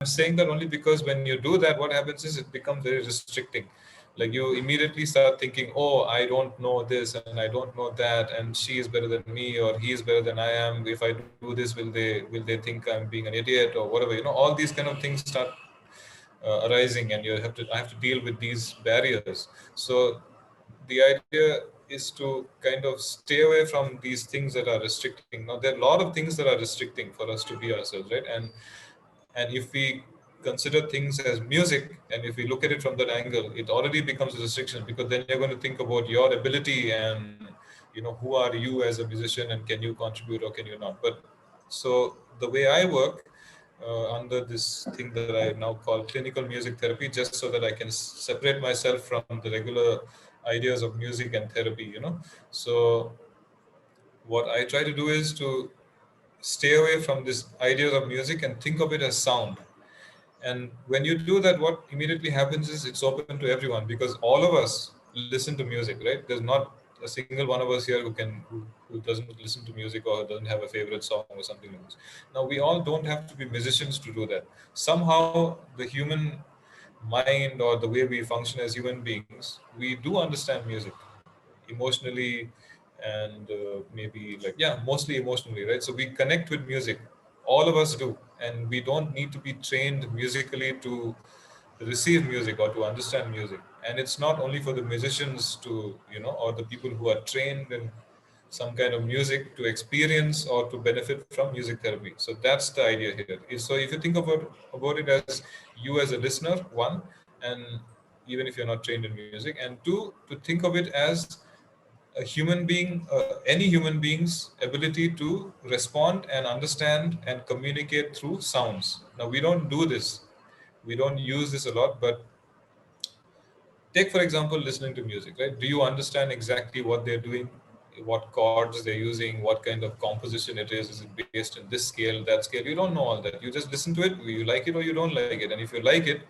saying that only because when you do that, what happens is it becomes very restricting. Like you immediately start thinking, oh, I don't know this and I don't know that, and she is better than me or he is better than I am. If I do this, will they think I'm being an idiot or whatever? All these kind of things start arising, and I have to deal with these barriers. So the idea is to kind of stay away from these things that are restricting. Now there are a lot of things that are restricting for us to be ourselves, right? And if we consider things as music, and if we look at it from that angle, it already becomes a restriction, because then you're going to think about your ability and who are you as a musician, and can you contribute or can you not. But so the way I work under this thing that I now call clinical music therapy, just so that I can separate myself from the regular ideas of music and therapy. So what I try to do is to stay away from this ideas of music and think of it as sound. And when you do that, what immediately happens is it's open to everyone, because all of us listen to music, right? There's not a single one of us here who doesn't listen to music or doesn't have a favorite song or something like this. Now, we all don't have to be musicians to do that. Somehow, the human mind, or the way we function as human beings, we do understand music emotionally, and maybe like, yeah, mostly emotionally, right? So we connect with music, all of us do, and we don't need to be trained musically to receive music or to understand music. And it's not only for the musicians to or the people who are trained in some kind of music to experience or to benefit from music therapy. So that's the idea here. So if you think about it as you as a listener, one, and even if you're not trained in music, and two, to think of it as a human being, any human being's ability to respond and understand and communicate through sounds. Now, we don't do this. We don't use this a lot, but take, for example, listening to music, right? Do you understand exactly what they're doing, what chords they're using, what kind of composition it is? Is it based in this scale, that scale? You don't know all that. You just listen to it. You like it or you don't like it. And if you like it,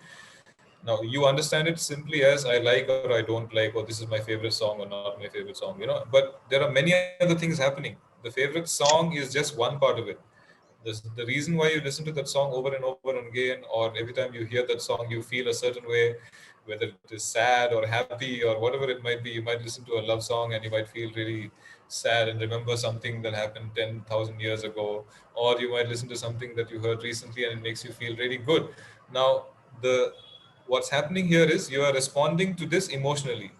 now you understand it simply as I like or I don't like, or this is my favorite song or not my favorite song. But there are many other things happening. The favorite song is just one part of it. The reason why you listen to that song over and over and again, or every time you hear that song, you feel a certain way, whether it is sad or happy or whatever it might be. You might listen to a love song and you might feel really sad and remember something that happened 10,000 years ago, or you might listen to something that you heard recently and it makes you feel really good. Now, the what's happening here is you are responding to this emotionally,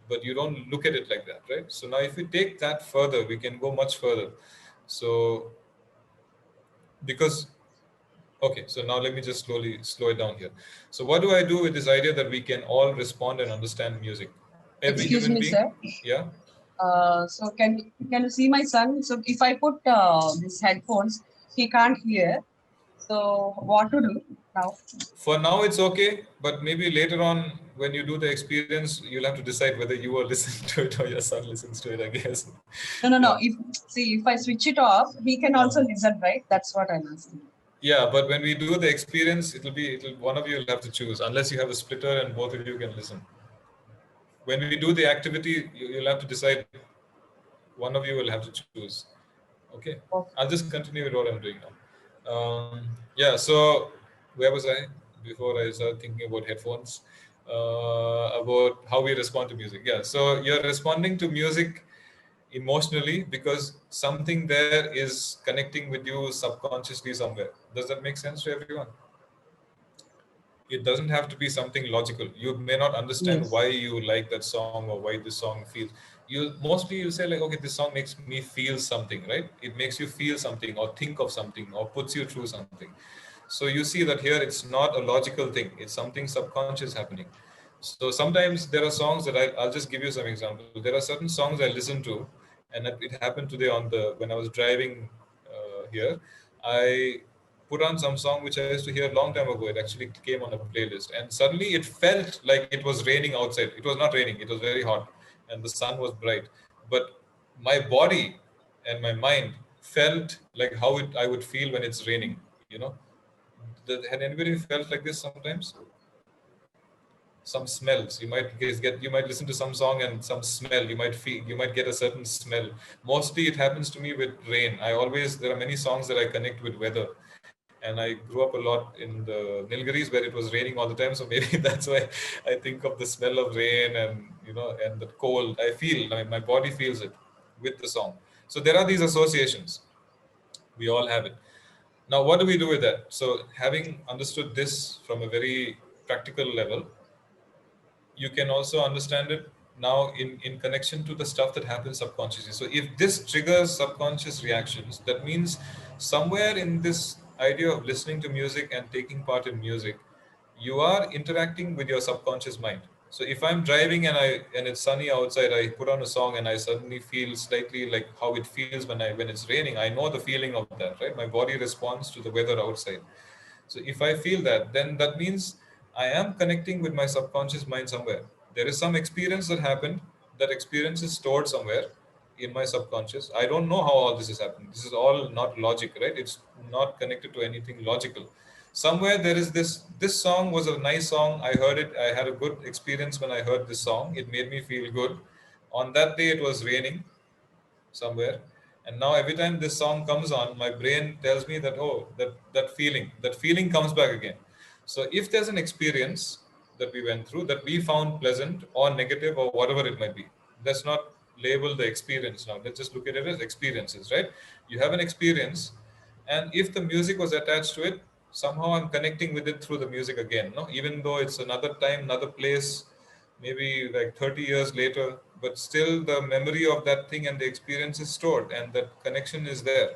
but you don't look at it like that, right? So now if we take that further, we can go much further. So because okay, so now let me just slowly slow it down here. So what do I do with this idea that we can all respond and understand music? Every Excuse human me, being. sir. Yeah. So can you see my son? So if I put these headphones, he can't hear. So what to do now? For now, it's okay, but maybe later on, when you do the experience, you'll have to decide whether you are listening to it or your son listens to it, I guess. No, no, Yeah. no. If I switch it off, he can also listen, right? That's what I'm asking. Yeah, but when we do the experience, it'll one of you will have to choose, unless you have a splitter and both of you can listen. When we do the activity, you'll have to decide. One of you will have to choose. Okay, Okay. I'll just continue with what I'm doing now. Yeah, so where was I before I started thinking about headphones? About how we respond to music. Yeah, so you're responding to music emotionally because something there is connecting with you subconsciously somewhere. Does that make sense to everyone? It doesn't have to be something logical. You may not understand Yes. why you like that song or why this song feels. You say like, okay, this song makes me feel something, right? It makes you feel something or think of something or puts you through something. So you see that here it's not a logical thing. It's something subconscious happening. So sometimes there are songs that I'll just give you some examples. There are certain songs I listen to, and it happened today when I was driving here. I put on some song which I used to hear a long time ago. It actually came on a playlist, and suddenly it felt like it was raining outside. It was not raining; it was very hot, and the sun was bright. But my body and my mind felt like how I would feel when it's raining. Had anybody felt like this sometimes? Some smells you might listen to some song and some smell you might get a certain smell. Mostly it happens to me with rain. There are many songs that I connect with weather, And I grew up a lot in the Nilgiris where it was raining all the time. So maybe that's why I think of the smell of rain and, and the cold. My body feels it with the song. So there are these associations. We all have it. Now, what do we do with that? So having understood this from a very practical level, you can also understand it now in connection to the stuff that happens subconsciously. So if this triggers subconscious reactions, that means somewhere in this idea of listening to music and taking part in music, you are interacting with your subconscious mind. So if I'm driving and it's sunny outside, I put on a song and I suddenly feel slightly like how it feels when it's raining. I know the feeling of that, right? My body responds to the weather outside. So if I feel that, then that means I am connecting with my subconscious mind somewhere. There is some experience that happened. That experience is stored somewhere in my subconscious. I don't know how all this is happening. This is all not logic, right? It's not connected to anything logical. Somewhere there is this song was a nice song. I heard it. I had a good experience when I heard this song. It made me feel good. On that day it was raining somewhere, and now every time this song comes on, my brain tells me that, oh, that feeling comes back again. So if there's an experience that we went through that we found pleasant or negative or whatever it might be, let's not label the experience now. Let's just look at it as experiences, right? You have an experience, and if the music was attached to it, somehow I'm connecting with it through the music again, no, even though it's another time, another place, maybe like 30 years later, but still the memory of that thing and the experience is stored and that connection is there.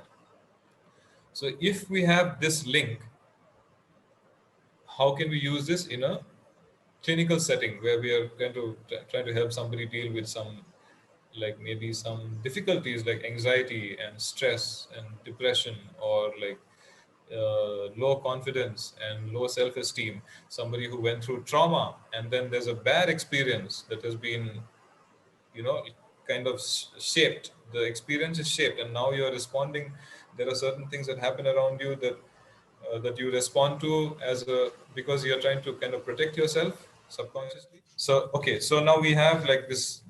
So if we have this link, how can we use this in a clinical setting where we are trying to help somebody deal with some, like maybe some difficulties like anxiety and stress and depression, or like low confidence and low self-esteem, somebody who went through trauma and then there's a bad experience that has been, kind of shaped. The experience is shaped and now you're responding. There are certain things that happen around you that you respond to as a, because you're trying to kind of protect yourself subconsciously. So okay, so now we have like this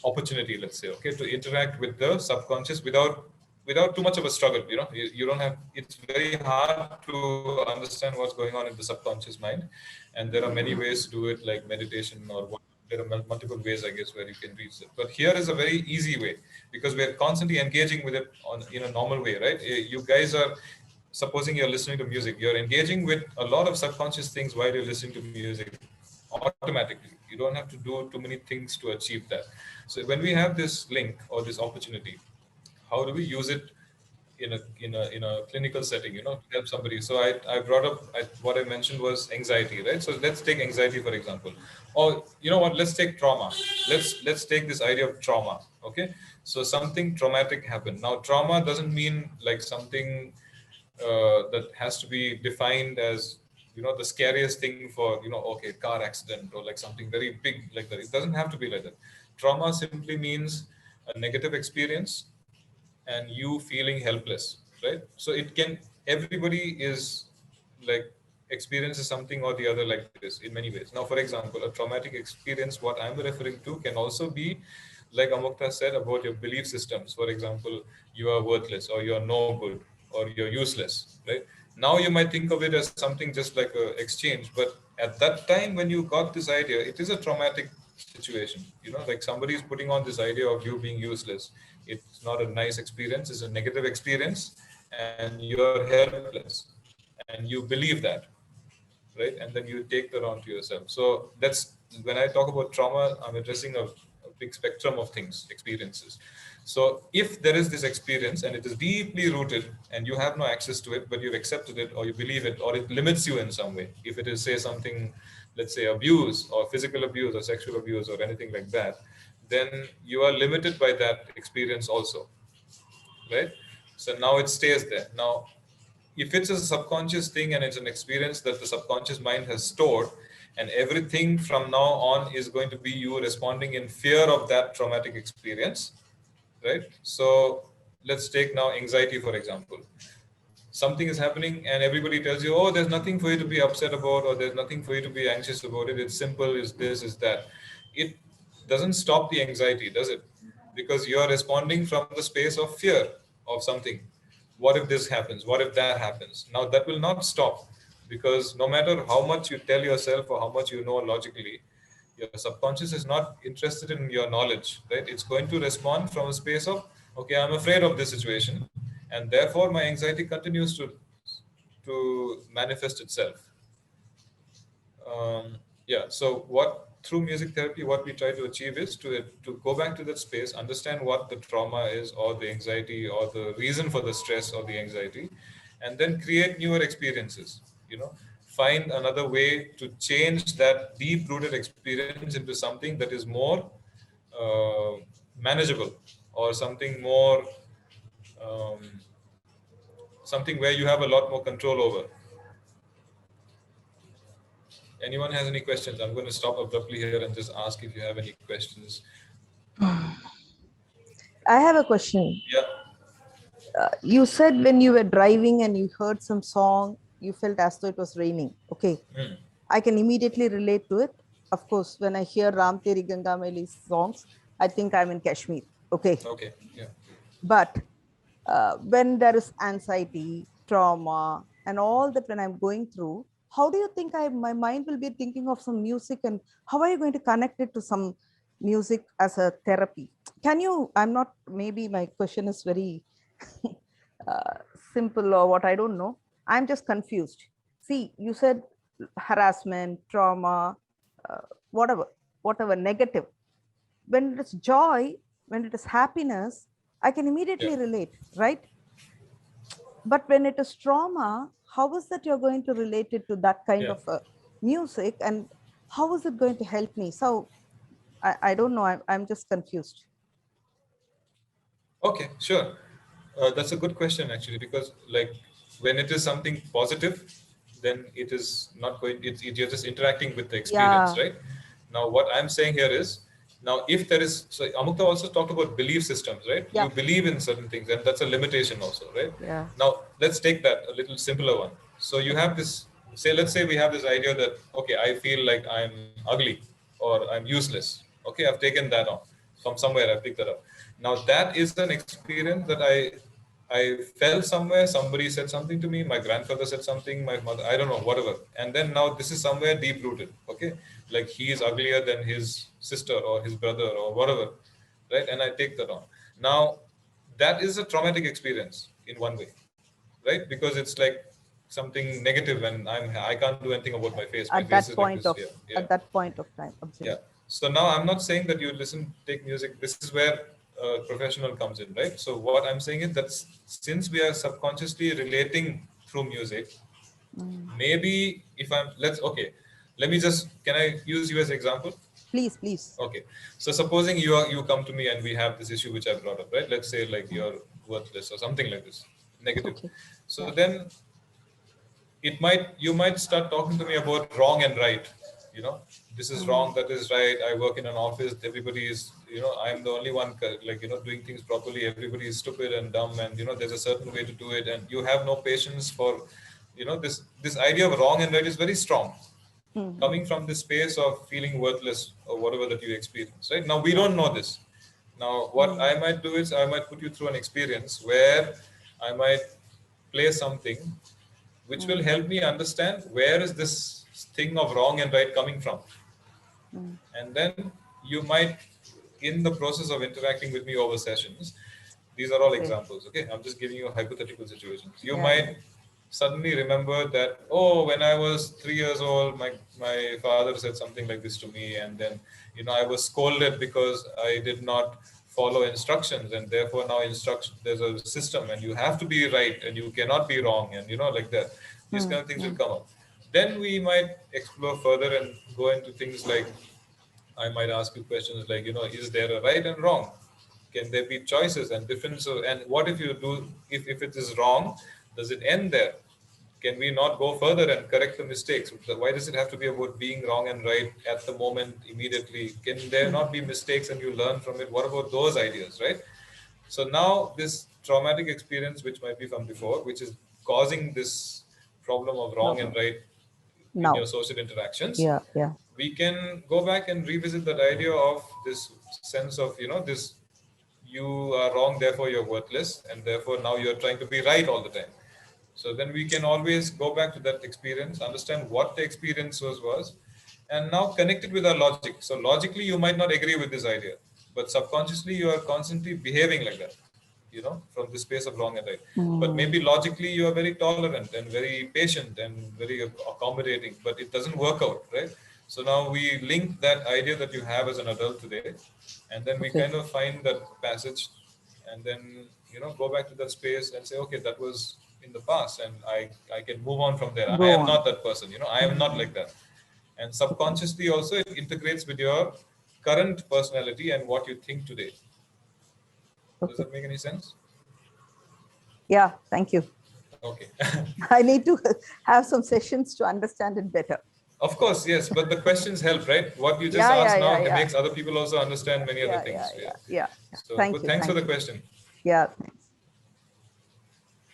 opportunity, let's say, okay, to interact with the subconscious without too much of a struggle. You don't have, it's very hard to understand what's going on in the subconscious mind, and there are many ways to do it, like meditation or what. There are multiple ways, I guess, where you can reach it. But here is a very easy way, because we're constantly engaging with it on in a normal way, right? You guys are, supposing you're listening to music, you're engaging with a lot of subconscious things while you're listening to music automatically. You don't have to do too many things to achieve that. So when we have this link or this opportunity, how do we use it in a clinical setting, to help somebody? So I brought up, what I mentioned was anxiety, right? So let's take anxiety for example, or you know what, let's take trauma. Let's take this idea of trauma. Okay, so something traumatic happened. Now trauma doesn't mean like something that has to be defined as, the scariest thing for, okay, car accident or like something very big like that. It doesn't have to be like that. Trauma simply means a negative experience and you feeling helpless, right? So it can, everybody is like experiences something or the other like this in many ways. Now, for example, a traumatic experience, what I'm referring to, can also be like Amukta said about your belief systems. For example, you are worthless or you're no good or you're useless, right? Now you might think of it as something just like a exchange, but at that time when you got this idea, it is a traumatic situation. Like somebody is putting on this idea of you being useless. It's not a nice experience, it's a negative experience, and you're helpless and you believe that, right? And then you take that onto yourself. So that's, when I talk about trauma, I'm addressing a big spectrum of things, experiences. So if there is this experience and it is deeply rooted and you have no access to it, but you've accepted it or you believe it, or it limits you in some way, if it is, say, something, let's say abuse or physical abuse or sexual abuse or anything like that, then you are limited by that experience also, right? So now it stays there. Now, if it's a subconscious thing and it's an experience that the subconscious mind has stored, and everything from now on is going to be you responding in fear of that traumatic experience, right? So let's take now anxiety, for example. Something is happening and everybody tells you, oh, there's nothing for you to be upset about, or there's nothing for you to be anxious about it. It's simple, is this, is that. It doesn't stop the anxiety, does it? Because you're responding from the space of fear of something. what if this happens? What if that happens? Now that will not stop, because no matter how much you tell yourself or how much you know logically, your subconscious is not interested in your knowledge, right? It's going to respond from a space of, okay, I'm afraid of this situation, and therefore my anxiety continues to manifest itself. Yeah, so what through music therapy, what we try to achieve is to go back to that space, understand what the trauma is, or the anxiety, or the reason for the stress or the anxiety, and then create newer experiences. Find another way to change that deep rooted experience into something that is more uh, manageable, or something more, um, something where you have a lot more control over. Anyone has any questions? I'm going to stop abruptly here and just ask if you have any questions. I have a question. Yeah. You said when you were driving and you heard some song, you felt as though it was raining. Okay. Mm. I can immediately relate to it. Of course, when I hear Ram Teri Ganga Maili's songs, I think I'm in Kashmir. Okay. Okay. Yeah. But when there is anxiety, trauma, and all that, when I'm going through, how do you think my mind will be thinking of some music, and how are you going to connect it to some music as a therapy? Can you, I'm not, maybe my question is very uh, simple or what, I don't know. I'm just confused. See, you said harassment, trauma, uh, whatever, whatever negative. When it is joy, when it is happiness, I can Yeah. immediately relate, right? But when it is trauma, how is that you're going to relate it to that kind Yeah. of music, and how is it going to help me? So I don't know. I'm just confused. Okay. Sure. That's a good question actually, because like when it is something positive, then it is not going. You're just interacting with the experience, Yeah, right? Now, what I'm saying here is, now if there is, so Amukta also talked about belief systems, right? yeah, You believe in certain things, and that's a limitation also, right? yeah, Now let's take that a little simpler one. So you have this. Say, let's say we have this idea that, okay, I feel like I'm ugly or I'm useless. Okay, I've taken that on from somewhere. I picked that up. Now that is an experience that I felt somewhere. Somebody said something to me. My grandfather said something. My mother, I don't know, whatever. And then now this is somewhere deep rooted. Okay, like he is uglier than his sister or his brother or whatever, right? And I take that on. Now that is a traumatic experience in one way, right? Because it's like something negative, and I can't do anything about my face. My at face that is like point this. of, Yeah, yeah. at that point of time, Yeah. absolutely. So now I'm not saying that you listen, take music. This is where a professional comes in, right? So what I'm saying is that since we are subconsciously relating through music, maybe if I'm, okay, let me just, can I use you as example? Please, please. Okay. So supposing you come to me and we have this issue which I brought up, right? Let's say like you're worthless or something like this, negative. Okay. So Yeah. then you might start talking to me about wrong and right. you know this is wrong, that is right. I work in an office, everybody is, I'm the only one doing things properly. Everybody is stupid and dumb, and there's a certain way to do it, and you have no patience for, this idea of wrong and right is very strong, Mhm. coming from this space of feeling worthless or whatever that you experience. Right now we Yeah. don't know this. Now what I might do is I might put you through an experience where I might play something which will help me understand where is this thing of wrong and right coming from. And then you might, in the process of interacting with me over sessions, these are all Okay. examples, okay? I'm just giving you hypothetical situations. You Yeah, might yeah. suddenly remember that, oh, when I was 3 years old, my father said something like this to me, and then I was scolded because I did not follow instructions, and therefore now instruction, there's a system and you have to be right and you cannot be wrong, and like that. These kind of things will come up. Then we might explore further and go into things like, I might ask you questions like, is there a right and wrong? Can there be choices and difference? And what if you do, if it is wrong, does it end there? Can we not go further and correct the mistakes? Why does it have to be about being wrong and right at the moment, immediately? Can there not be mistakes and you learn from it? What about those ideas, right? So now this traumatic experience, which might be from before, which is causing this problem of wrong and Problem. right in your Now. social interactions, Yeah, yeah. we can go back and revisit that idea of this sense of, this you are wrong, therefore you're worthless, and therefore now you're trying to be right all the time. So then we can always go back to that experience, understand what the experience was, and now connect it with our logic. So logically, you might not agree with this idea, but subconsciously, you are constantly behaving like that, from the space of wrong and right. But maybe logically, you are very tolerant and very patient and very accommodating, but it doesn't work out, right? So now we link that idea that you have as an adult today, and then we kind of find that passage, and then go back to that space and say, okay, that was in the past, and I can move on from there. I Go am on. not that person. I am not like that. And subconsciously also it integrates with your current personality and what you think today. Does Okay. that make any sense? Yeah, thank you. Okay. I need to have some sessions to understand it better. Of course, yes, but the questions help, right? What you just Yeah, yeah, asked now yeah, yeah. makes other people also understand many other Yeah, yeah, things. yeah, yeah. So Thank good. you. Thanks for Thank the you. question. Yeah, thanks.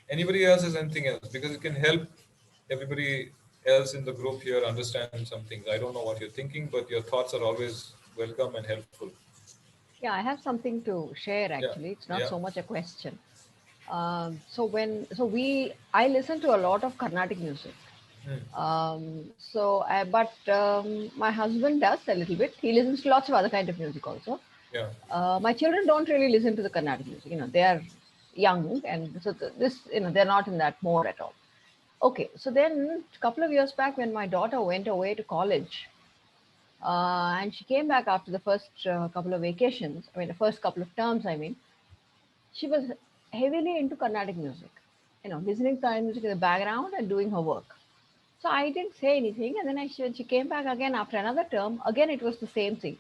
Anybody else has anything else? Because it can help everybody else in the group here understand some things. I don't know what you're thinking, but your thoughts are always welcome and helpful. Yeah, I have something to share Yeah, actually. It's not yeah. so much a question. I listen to a lot of Carnatic music. My husband does a little bit. He listens to lots of other kind of music also. Yeah. My children don't really listen to the Carnatic music. They are young, and so they're not in that mode at all. Okay, so then a couple of years back, when my daughter went away to college, and she came back after the first couple of vacations. I mean, the first couple of terms. I mean, she was heavily into Carnatic music. Listening to Carnatic music in the background and doing her work. So I didn't say anything, and then when she came back again after another term, again it was the same thing.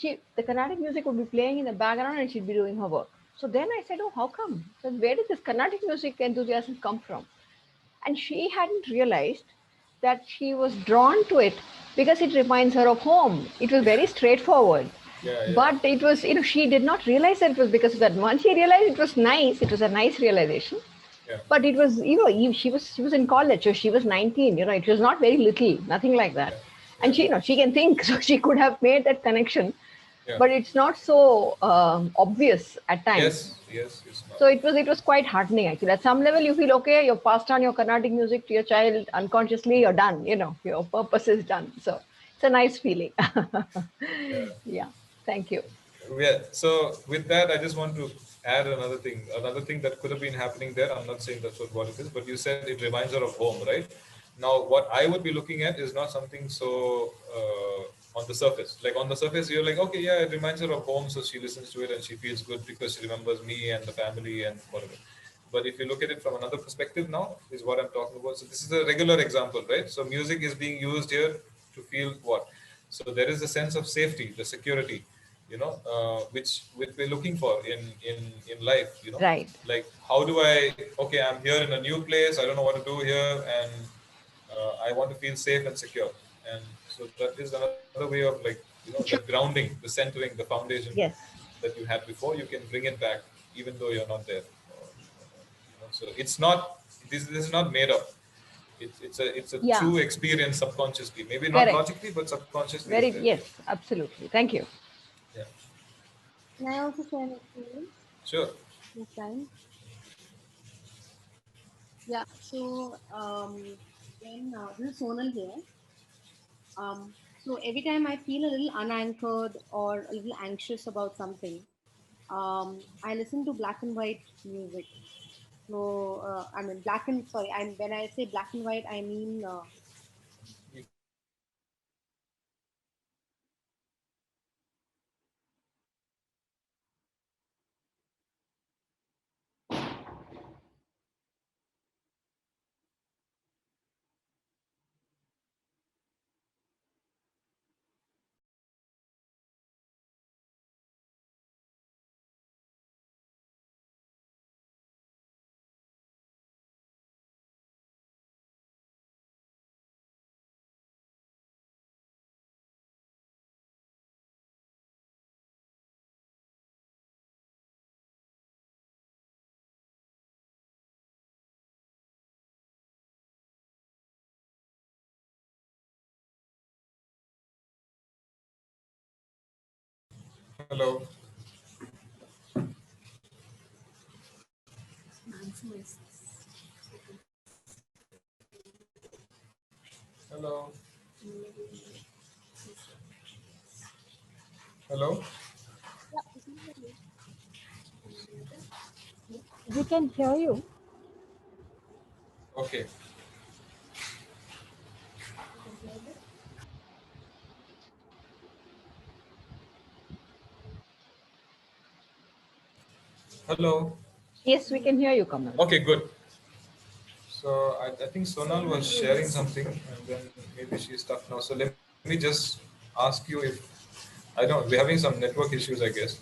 The Carnatic music would be playing in the background, and she'd be doing her work. So then I said, "Oh, how come? So where did this Carnatic music enthusiasm come from?" And she hadn't realized that she was drawn to it because it reminds her of home. It was very straightforward. Yeah, yeah. But it was, she did not realize that it was because of that. Once she realized it was nice, it was a nice realization. Yeah. But it was, she was in college, so she was 19, it was not very little, nothing like that. And she can think, so she could have made that connection. Yeah. But it's not so obvious at times. Yes, it's not. So it was quite heartening actually. At some level, you feel okay. You've passed on your Carnatic music to your child unconsciously. You're done. Your purpose is done. So it's a nice feeling. Yeah. Thank you. Yeah. So with that, I just want to add another thing. Another thing that could have been happening there. I'm not saying that's what it is, but you said it reminds her of home, right? Now, what I would be looking at is not something so on the surface. Like on the surface, you're like, okay, yeah, it reminds her of home, so she listens to it and she feels good because she remembers me and the family and whatever. But if you look at it from another perspective now, is what I'm talking about. So this is a regular example, right? So music is being used here to feel what? So there is a sense of safety, the security, which we're looking for in life, Right. like how do I? Okay, I'm here in a new place. I don't know what to do here, and I want to feel safe and secure. And so that is another way of the grounding, the centering, the foundation Yes. that you had before. You can bring it back, even though you're not there. So it's not this is not made up. It's a Yeah. true experience subconsciously, maybe not Correct. logically, but subconsciously Very, it's there. yes, absolutely. Thank you. Yeah, Can I also share an experience sure. this time? Yeah. So when this is Sonal here. So every time I feel a little unanchored or a little anxious about something, I listen to black and white music. So I mean black and sorry, and when I say black and white, I mean Hello. Hello. Hello. We can hear you. Okay. Hello. Yes, we can hear you, Kamal. Okay, good. So I think Sonal was sharing something and then maybe she's stuck now. So let me just ask you if, I don't know, we're having some network issues, I guess.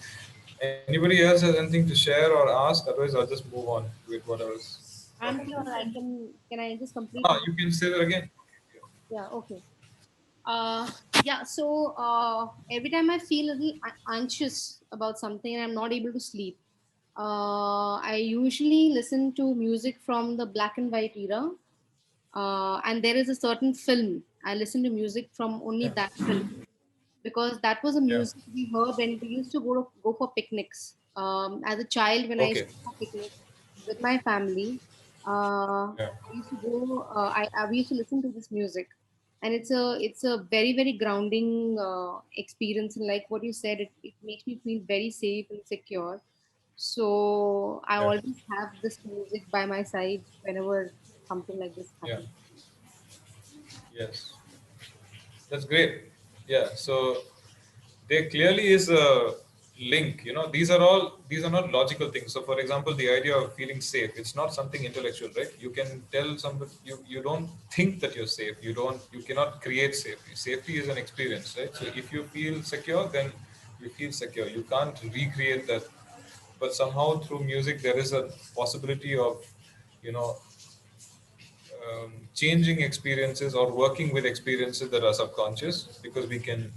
Anybody else has anything to share or ask? Otherwise, I'll just move on with what I was I'm talking here. about. Can I just complete Ah, my? you can say that again. Yeah. Okay. Uh, yeah. So every time I feel a little anxious about something and I'm not able to sleep, I usually listen to music from the black and white era. And there is a certain film. I listen to music from only Yeah. that film because that was a Yeah. music we heard when we used to go for picnics. As a child, when I used Okay. to go for picnics with my family, Yeah. we used to go. We used to listen to this music, and it's a very very grounding experience. And like what you said, it makes me feel very safe and secure. So I Yeah. always have this music by my side whenever something like this Yeah. happens. Yes. That's great. Yeah. So there clearly is a link. These are not logical things. So for example, the idea of feeling safe, it's not something intellectual, right? You can tell somebody, you don't think that you're safe. You cannot create safety. Safety is an experience, right? So if you feel secure, then you feel secure. You can't recreate that. But somehow through music there is a possibility of, you know changing experiences or working with experiences that are subconscious, because we can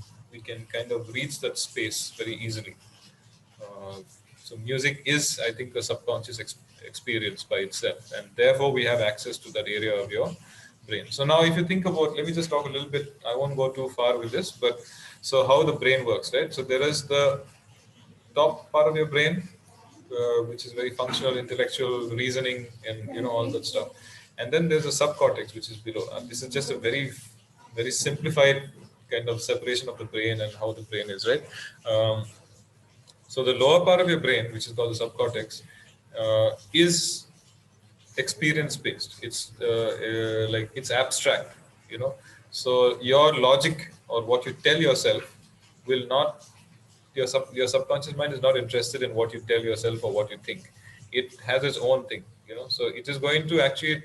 kind of reach that space very easily. uh, so music is, I think, a subconscious experience by itself, and therefore we have access to that area of your brain. So now if you think about, let me just talk a little bit, I won't go too far with this, but so how the brain works, right? So there is the top part of your brain, which is very functional, intellectual, reasoning, and all that stuff. And then there's a subcortex, which is below. This is just a very, very simplified kind of separation of the brain and how the brain is, right? Um, so the lower part of your brain, which is called the subcortex, is experience based. It's like it's abstract, you know. So your logic or what you tell yourself will not, your subconscious mind is not interested in what you tell yourself or what you think. It has its own thing, so it is going to actually,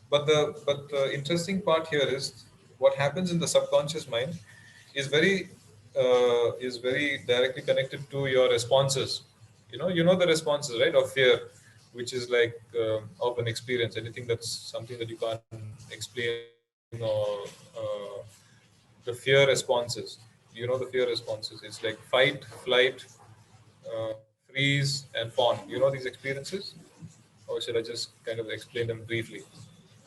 but the interesting part here is what happens in the subconscious mind is very directly connected to your responses. The responses, right, of fear, which is like of an experience, anything that's something that you can't explain, or the fear responses. The fear responses. It's like fight, flight, uh, freeze, and fawn. These experiences, or should I just kind of explain them briefly?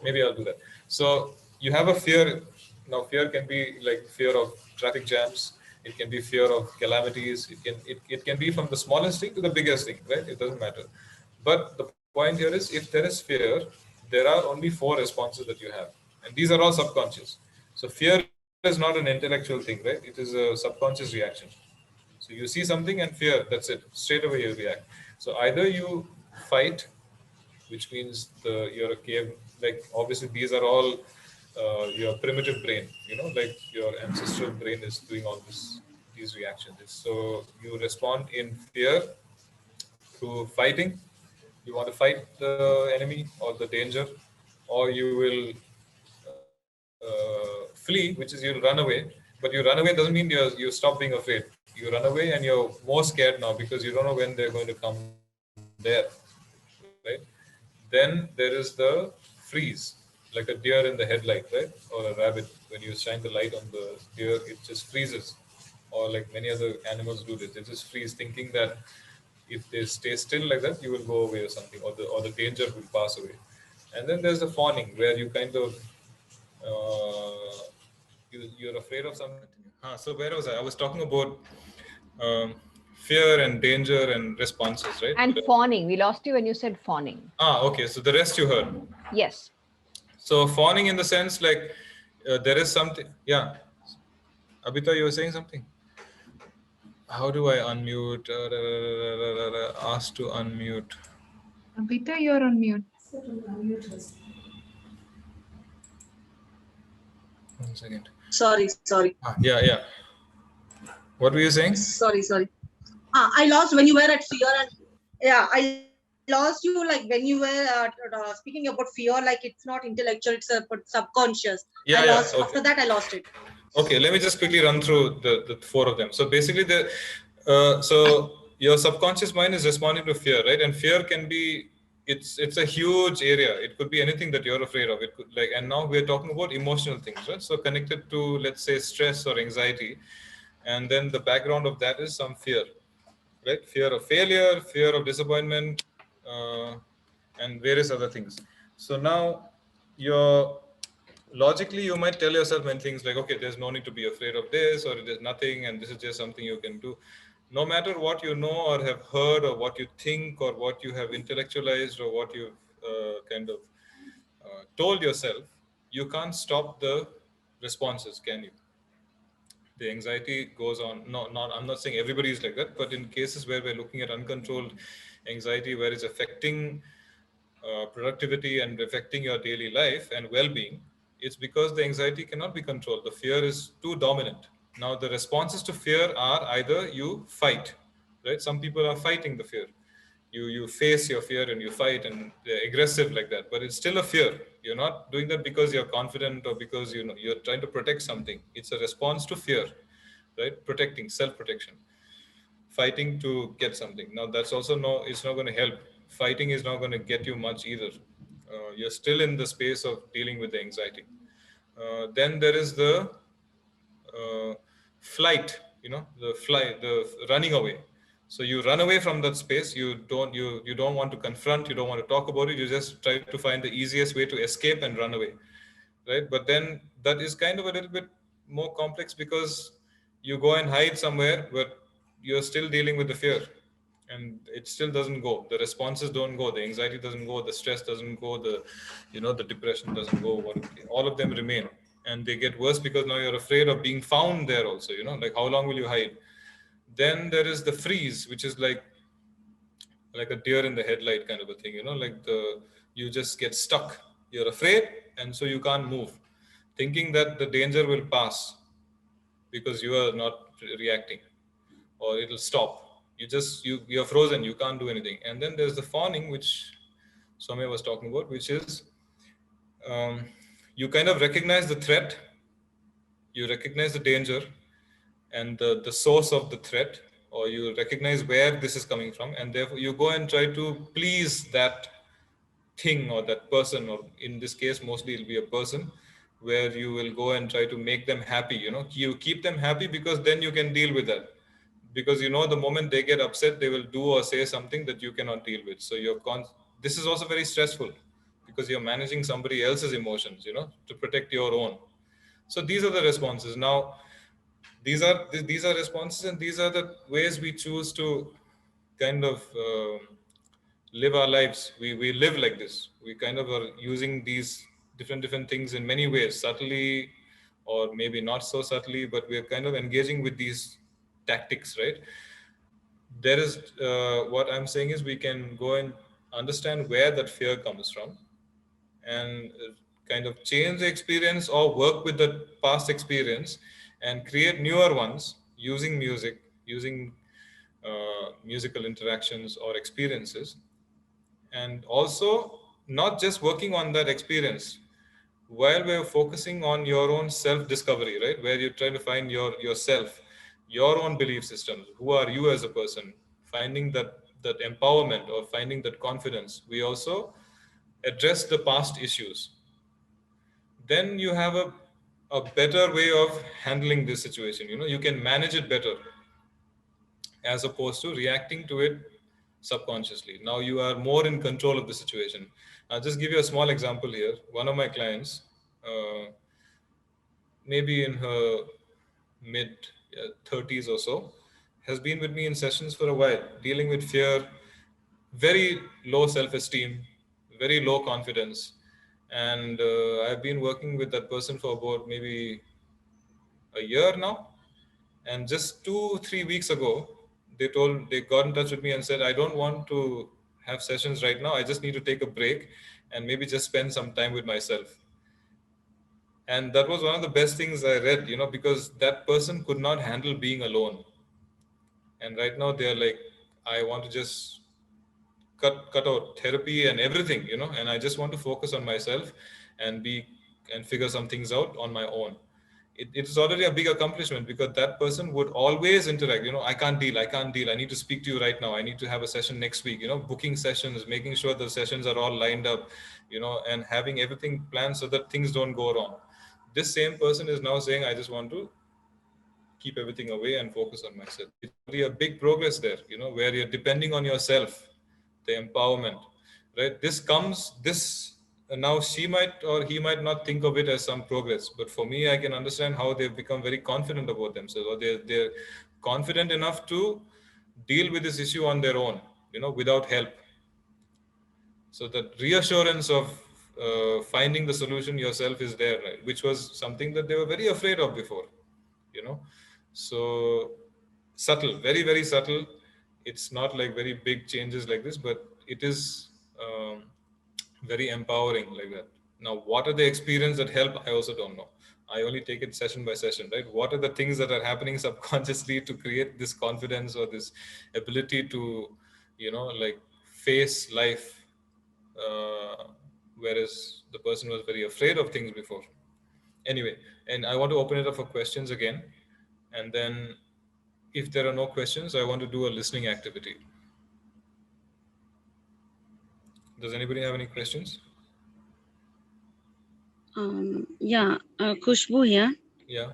Maybe I'll do that. So you have a fear. Now, fear can be like fear of traffic jams. It can be fear of calamities. It can be from the smallest thing to the biggest thing, right? It doesn't matter. But the point here is, if there is fear, there are only four responses that you have, and these are all subconscious. So fear is not an intellectual thing, right? It is a subconscious reaction. So you see something and fear, that's it. Straight away you react. So either you fight, which means you're a cave. Like obviously these are all your primitive brain. Like your ancestral brain is doing all these reactions. So you respond in fear through fighting. You want to fight the enemy or the danger, or you will flee, which is you'll run away. But you run away doesn't mean you stop being afraid. You run away and you're more scared now because you don't know when they're going to come there, right? Then there is the freeze, like a deer in the headlight, right? Or a rabbit. When you shine the light on the deer, it just freezes. Or like many other animals do this, they just freeze, thinking that if they stay still like that, you will go away or something, or the danger will pass away. And then there's the fawning, where you kind of you're afraid of something. So where was I? I was talking about um, fear and danger and responses, right? And fawning. We lost you when you said fawning. Okay. So the rest you heard. Yes. So fawning in the sense like there is something. Yeah. Abhita, you were saying something. How do I unmute? Ask to unmute. Abhita, you're on mute. One second. Sorry. Yeah. What were you saying? Sorry. I lost when you were at fear, and yeah, I lost you like when you were speaking about fear, like it's not intellectual, it's a subconscious. Yeah, I lost okay. after that. I lost it. Okay, let me just quickly run through the four of them. So basically, so your subconscious mind is responding to fear, right? And fear can be it's a huge area. It could be anything that you're afraid of. It could and now we're talking about emotional things, right? So connected to, let's say, stress or anxiety, and then the background of that is some fear, right? Fear of failure, fear of disappointment, and various other things. So now your logically you might tell yourself many things like, okay, there's no need to be afraid of this, or there's nothing, and this is just something you can do. No matter what you know or have heard, or what you think, or what you have intellectualized, or what you've told yourself, you can't stop the responses, can you? The anxiety goes on. No, not, I'm not saying everybody is like that, but in cases where we're looking at uncontrolled anxiety, where it's affecting productivity and affecting your daily life and well-being, it's because the anxiety cannot be controlled. The fear is too dominant. Now, the responses to fear are either you fight, right? Some people are fighting the fear. You face your fear and you fight, and they're aggressive like that, but it's still a fear. You're not doing that because you're confident or because you're trying to protect something. It's a response to fear, right? Protecting, self-protection, fighting to get something. Now that's also it's not going to help. Fighting is not going to get you much either. You're still in the space of dealing with the anxiety. Then there is the flight, the running away. So you run away from that space. You don't want to confront, you don't want to talk about it. You just try to find the easiest way to escape and run away, right? But then that is kind of a little bit more complex, because you go and hide somewhere, but you're still dealing with the fear, and it still doesn't go. The responses don't go. The anxiety doesn't go. The stress doesn't go. The depression doesn't go. All of them remain, and they get worse because now you're afraid of being found there also. Like how long will you hide? Then there is the freeze, which is like a deer in the headlight kind of a thing. You just get stuck. You're afraid, and so you can't move, thinking that the danger will pass because you are not reacting, or it'll stop. You're frozen. You can't do anything. And then there's the fawning, which Soumya was talking about, which is you kind of recognize the threat, you recognize the danger, and the source of the threat, or you recognize where this is coming from, and therefore you go and try to please that thing or that person, or in this case mostly it'll be a person, where you will go and try to make them happy. You keep them happy because then you can deal with that, because the moment they get upset, they will do or say something that you cannot deal with. So this is also very stressful, because you're managing somebody else's emotions, to protect your own. So these are the responses. Now these are responses, and these are the ways we choose to kind of live our lives. We live like this. We kind of are using these different things in many ways, subtly or maybe not so subtly, but we're kind of engaging with these tactics, right? There is what I'm saying is, we can go and understand where that fear comes from, and kind of change the experience or work with the past experience and create newer ones using music, using musical interactions or experiences. And also not just working on that experience while we're focusing on your own self-discovery, right? Where you're trying to find yourself, your own belief systems. Who are you as a person? Finding that empowerment, or finding that confidence. We also address the past issues. Then you have a better way of handling this situation. You can manage it better, as opposed to reacting to it subconsciously. Now you are more in control of the situation. I'll just give you a small example here. One of my clients, maybe in her mid 30s or so, has been with me in sessions for a while, dealing with fear, very low self-esteem, very low confidence. And I've been working with that person for about maybe a year now. And just 2 3 weeks ago, they got in touch with me and said, I don't want to have sessions right now. I just need to take a break and maybe just spend some time with myself. And that was one of the best things I read, because that person could not handle being alone. And right now they're like, I want to just cut out therapy and everything, and I just want to focus on myself and figure some things out on my own. It's already a big accomplishment, because that person would always interact. I can't deal, I need to speak to you right now, I need to have a session next week, booking sessions, making sure the sessions are all lined up, and having everything planned so that things don't go wrong. This same person is now saying, I just want to keep everything away and focus on myself. It's already a big progress there, where you're depending on yourself, the empowerment, right? This now she might or he might not think of it as some progress, but for me, I can understand how they've become very confident about themselves, or they're confident enough to deal with this issue on their own, without help. So that reassurance of finding the solution yourself is there, right? Which was something that they were very afraid of before, you know. So subtle, very, very subtle. It's not like very big changes like this, but it is very empowering like that. Now, what are the experiences that help? I also don't know. I only take it session by session, right? What are the things that are happening subconsciously to create this confidence or this ability to, like face life, whereas the person was very afraid of things before. Anyway, and I want to open it up for questions again. And then if there are no questions, I want to do a listening activity. Does anybody have any questions? Yeah, Khushbu here. Yeah.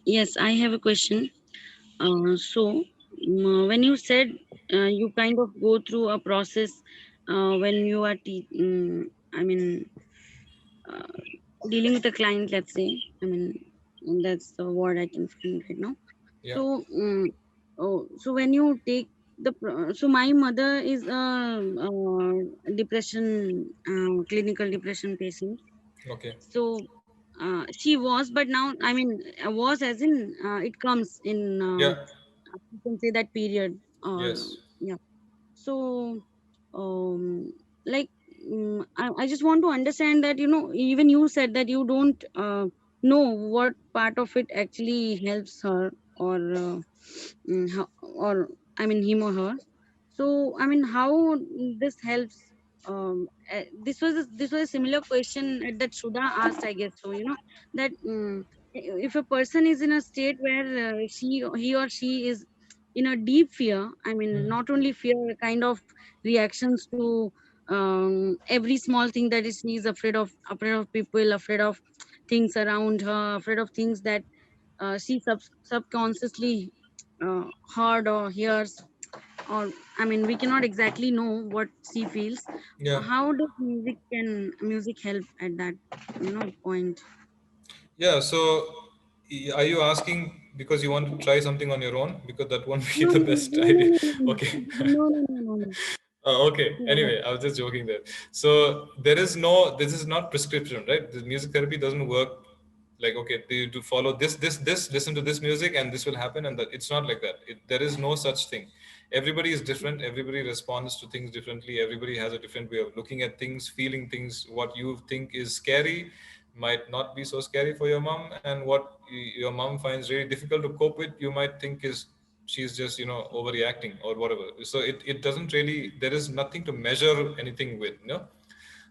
Yes, I have a question. When you said you kind of go through a process when you are, uh, dealing with a client, let's say, that's the word I can find right now. Yeah. So when you take so my mother is a, depression, clinical depression patient. Okay. So she was, but now, was as in it comes in, Yeah. you can say that period, or Yes. yeah. So um like I just want to understand that, even you said that you don't know what part of it actually helps her, or or him or her. So how this helps. This was a similar question that Sudha asked, I guess. So that if a person is in a state where he or she is in a deep fear, not only fear, kind of reactions to every small thing, that is, she is afraid of people, afraid of things around her, afraid of things that she subconsciously heard or hears, or we cannot exactly know what she feels. Yeah. How does music help at that point? Yeah. So, are you asking because you want to try something on your own? Because that won't be No, the no, best no, idea. no, no, Okay. no, no, no, no, no. Okay. Yeah, Anyway, I was just joking there. So this is not prescription, right? The music therapy doesn't work like, okay, to follow this, listen to this music and this will happen. And that it's not like that. There is no such thing. Everybody is different. Everybody responds to things differently. Everybody has a different way of looking at things, feeling things. What you think is scary might not be so scary for your mom. And what your mom finds really difficult to cope with, you might think is she's just overreacting or whatever. So it doesn't really, there is nothing to measure anything with,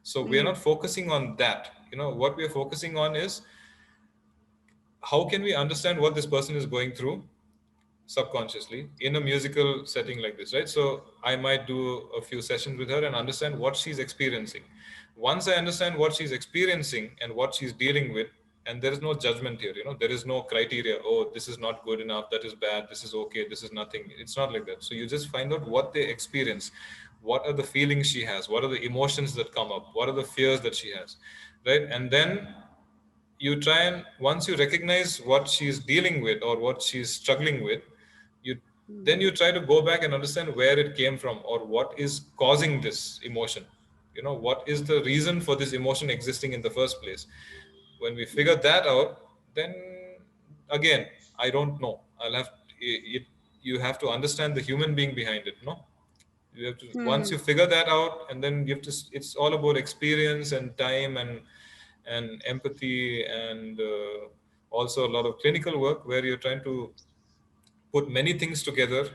so we are not focusing on that. What we are focusing on is how can we understand what this person is going through subconsciously in a musical setting like this, right? So I might do a few sessions with her and understand what she's experiencing. Once I understand what she's experiencing and what she's dealing with, and there is no judgment here, there is no criteria. Oh, this is not good enough, that is bad, this is okay, this is nothing. It's not like that. So you just find out what they experience, what are the feelings she has, what are the emotions that come up, what are the fears that she has, right? And then you try and once you recognize what she's dealing with or what she's struggling with, you then you try to go back and understand where it came from or what is causing this emotion. What is the reason for this emotion existing in the first place? When we figure that out, then again, I don't know. I'll have it. You have to understand the human being behind it. No, you have to once you figure that out, and then you have to. It's all about experience and time and empathy and also a lot of clinical work where you're trying to put many things together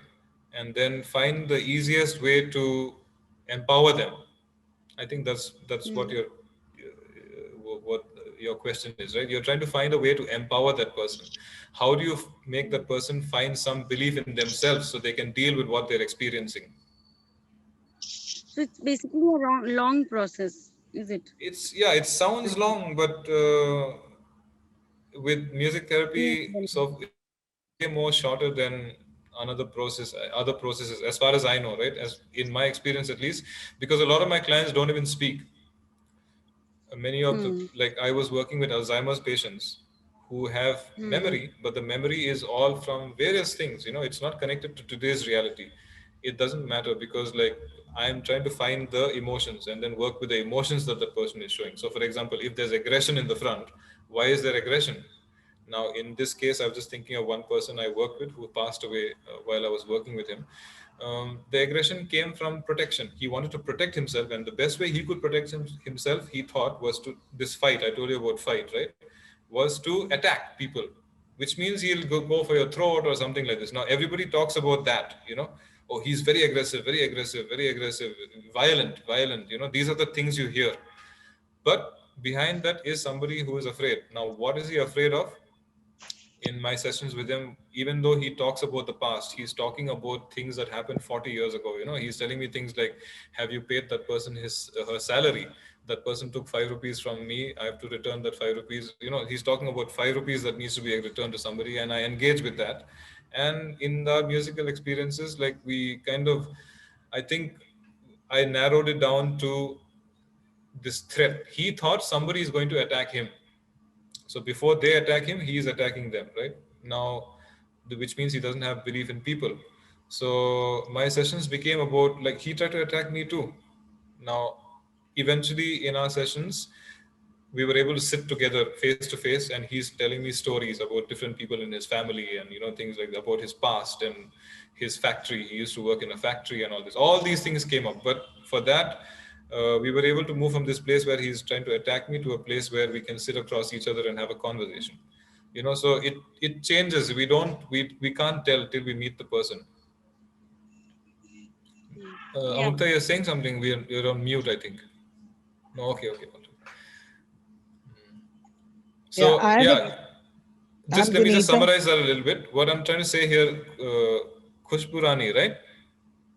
and then find the easiest way to empower them. I think that's what your question is, right? You're trying to find a way to empower that person. How do you make that person find some belief in themselves so they can deal with what they're experiencing? So it's basically a long process, is it? It sounds long, but with music therapy, so it's way more shorter than other processes, as far as I know, right? As in my experience, at least, because a lot of my clients don't even speak. Many of the, like, I was working with Alzheimer's patients who have memory, but the memory is all from various things. It's not connected to today's reality. It doesn't matter because, like, I'm trying to find the emotions and then work with the emotions that the person is showing. So, for example, if there's aggression in the front, why is there aggression? Now, in this case, I was just thinking of one person I worked with who passed away while I was working with him. The aggression came from protection. He wanted to protect himself, and the best way he could protect himself, he thought, was to this fight. I told you about fight, right? Was to attack people, which means he'll go for your throat or something like this. Now, everybody talks about that. Oh, he's very aggressive, very aggressive, very aggressive, violent, violent. These are the things you hear. But behind that is somebody who is afraid. Now, what is he afraid of? In my sessions with him, even though he talks about the past, he's talking about things that happened 40 years ago. He's telling me things like, have you paid that person her salary? That person took 5 rupees from me. I have to return that 5 rupees. He's talking about 5 rupees that needs to be returned to somebody, and I engage with that. And in our musical experiences, like, we kind of, I think I narrowed it down to this threat. He thought somebody is going to attack him, so before they attack him, he is attacking them, right? Now, which means he doesn't have belief in people. So my sessions became about, like, he tried to attack me too. Now, eventually in our sessions, we were able to sit together face to face, and he's telling me stories about different people in his family and things like that, about his past and his factory. He used to work in a factory and all this. All these things came up, but for that, we were able to move from this place where he's trying to attack me to a place where we can sit across each other and have a conversation. So it changes. We can't tell till we meet the person. Yeah. Amukta, you're saying something. You're on mute, I think. No, okay. So just let me just summarize that a little bit. What I'm trying to say here, Khushburani, right?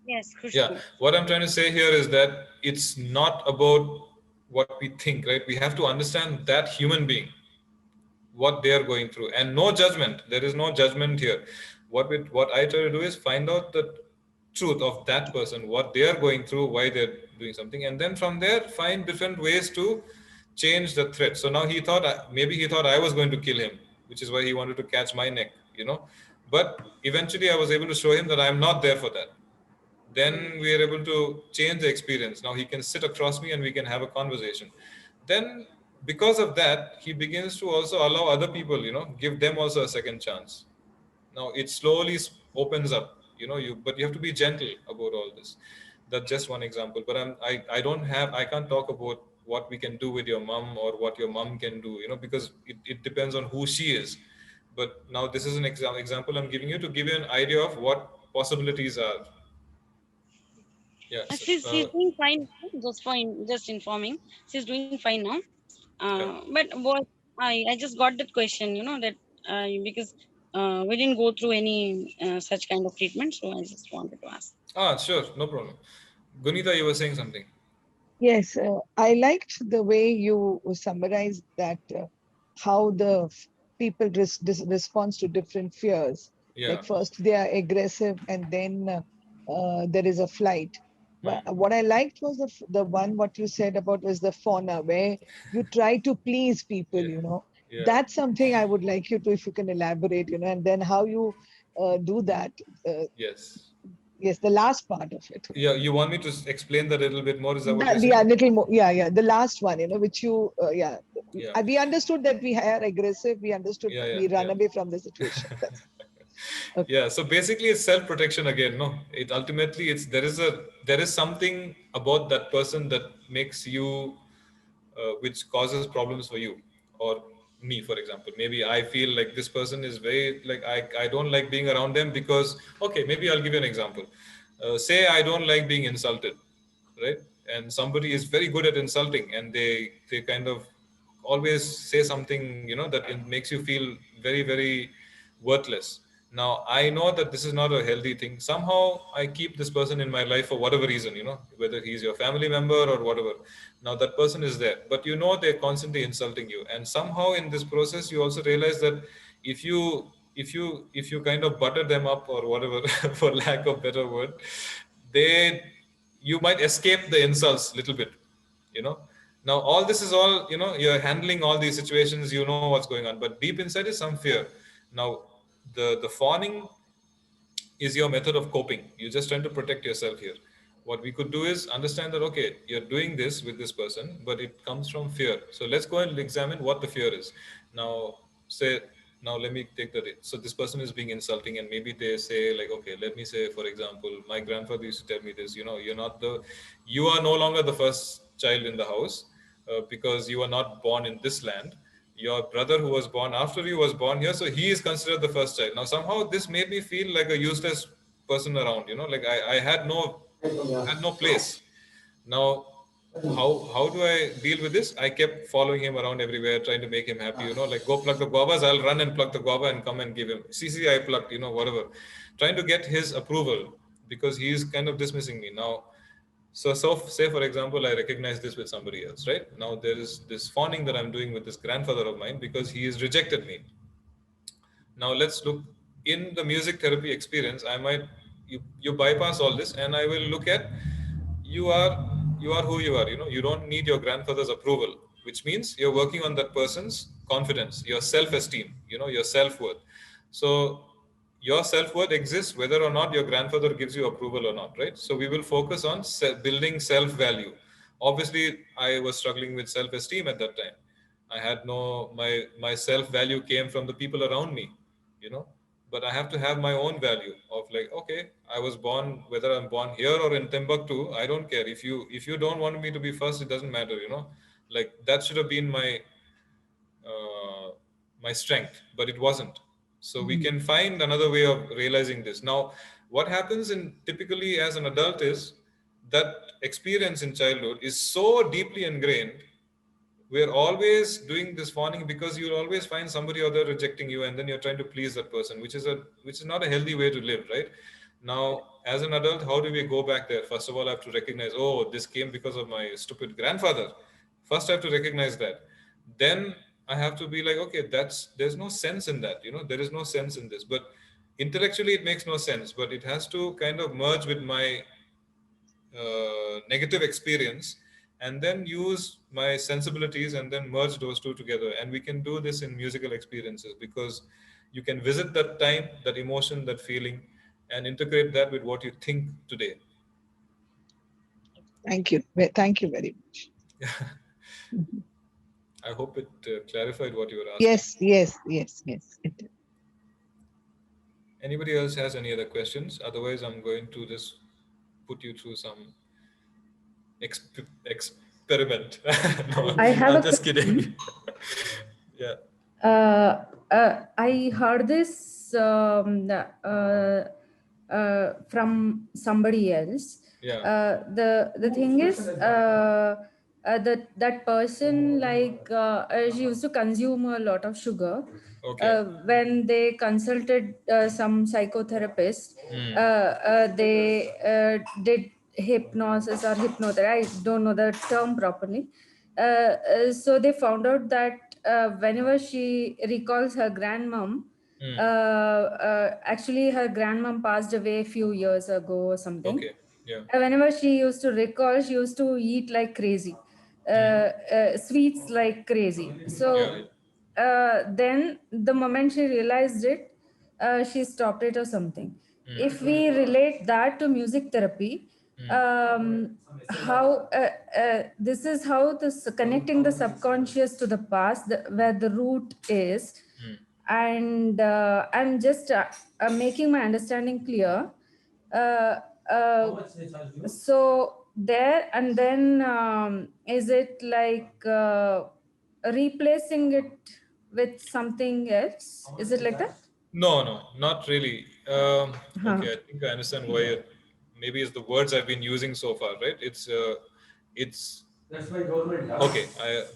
Yes, Yeah. What I'm trying to say here is that it's not about what we think, right? We have to understand that human being, what they are going through, and no judgment. There is no judgment here. What I try to do is find out the truth of that person, what they are going through, why they're doing something, and then from there find different ways to change the threat. So now maybe he thought I was going to kill him, which is why he wanted to catch my neck. But eventually I was able to show him that I'm not there for that. Then we are able to change the experience. Now he can sit across me and we can have a conversation. Then because of that, he begins to also allow other people, give them also a second chance. Now it slowly opens up, but you have to be gentle about all this. That's just one example. But I can't talk about what we can do with your mom or what your mom can do, because it depends on who she is. But now this is an example I'm giving you to give you an idea of what possibilities are. Yeah. She's doing fine. Just informing. She's doing fine now. But what I just got that question, that because we didn't go through any such kind of treatment, so I just wanted to ask. Sure, no problem. Gunita, you were saying something. Yes, I liked the way you summarized that how the people responds to different fears. Yeah. Like first they are aggressive, and then there is a flight. What I liked was the one what you said about was the fauna, where you try to please people, Yeah. That's something I would like you to, if you can elaborate, and then how you do that. Yes. Yes, the last part of it. Yeah. You want me to explain that a little bit more? Is that what you're Yeah, saying? little more. Yeah. The last one, which you, yeah. Yeah. We understood that we are aggressive. We understood Yeah. Yeah. we run Yeah. away from the situation. That's okay. Yeah, so basically it's self-protection again. No, it ultimately it's there is something about that person that makes you which causes problems for you or me, for example. Maybe I feel like this person is very like I don't like being around them because, okay, maybe I'll give you an example. Say I don't like being insulted, right? And somebody is very good at insulting, and they kind of always say something, that it makes you feel very, very worthless. Now I know that this is not a healthy thing. Somehow I keep this person in my life for whatever reason, whether he's your family member or whatever. Now that person is there, but they're constantly insulting you, and somehow in this process you also realize that if you kind of butter them up or whatever, for lack of better word, they you might escape the insults a little bit, you know now all this is all, you're handling all these situations, you know what's going on, but deep inside is some fear. Now the fawning is your method of coping. You're just trying to protect yourself here. What we could do is understand that, okay, you're doing this with this person, but it comes from fear. So let's go and examine what the fear is. Now, say, now let me take that. So this person is being insulting, and maybe they say, like, okay, let me say, for example, my grandfather used to tell me this, you are no longer the first child in the house, because you are not born in this land. Your brother who was born after you was born here, so he is considered the first child. Now somehow this made me feel like a useless person around, like I had no place. Now how do I deal with this? I kept following him around everywhere, trying to make him happy, like, go pluck the guavas, I'll run and pluck the guava and come and give him, see, I plucked, whatever, trying to get his approval, because he is kind of dismissing me now. So say, for example, I recognize this with somebody else, right? Now there is this fawning that I'm doing with this grandfather of mine because he has rejected me. Now let's look in the music therapy experience. You bypass all this, and I will look at, you are you are who you are. You don't need your grandfather's approval, which means you're working on that person's confidence, your self-esteem, your self-worth. So your self-worth exists whether or not your grandfather gives you approval or not, right? So we will focus on building self-value. Obviously I was struggling with self-esteem at that time. I had no my self-value came from the people around me, you know but I have to have my own value of, like, okay, I was born, whether I'm born here or in Timbuktu, I don't care. If you don't want me to be first, it doesn't matter, like, that should have been uh, my strength, but it wasn't. So we can find another way of realizing this. Now what happens in typically as an adult is that experience in childhood is so deeply ingrained. We're always doing this fawning because you'll always find somebody other rejecting you, and then you're trying to please that person, which is not a healthy way to live, right? Now as an adult, how do we go back there? First of all, I have to recognize, oh, this came because of my stupid grandfather. First I have to recognize that. Then I have to be like, okay, there's no sense in that, there is no sense in this. But intellectually it makes no sense, but it has to kind of merge with my negative experience, and then use my sensibilities and then merge those two together. And we can do this in musical experiences, because you can visit that time, that emotion, that feeling, and integrate that with what you think today. Thank you. Thank you very much. I hope it clarified what you were asking. Yes. It did. Anybody else has any other questions? Otherwise I'm going to just put you through some experiment. No, I have I'm a just question. kidding. Yeah. I heard this from somebody else. Yeah. The thing is, that person, like, she used to consume a lot of sugar. Okay. When they consulted some psychotherapist, they did hypnosis or hypnotherapy. I don't know the term properly. So they found out that whenever she recalls her grandmom, actually her grandmom passed away a few years ago or something. Okay. Yeah. Whenever she used to recall, she used to eat like crazy, sweets like crazy. So Yeah. then the moment she realized it, she stopped it or something. If we relate that to music therapy, how this is how this connecting the subconscious to the past, where the root is. And I'm just making my understanding clear. uh, so there, and then is it like replacing it with something else? Is it like that? No, no, not really. Okay, I think I understand why maybe it's the words I've been using so far, right? It's okay.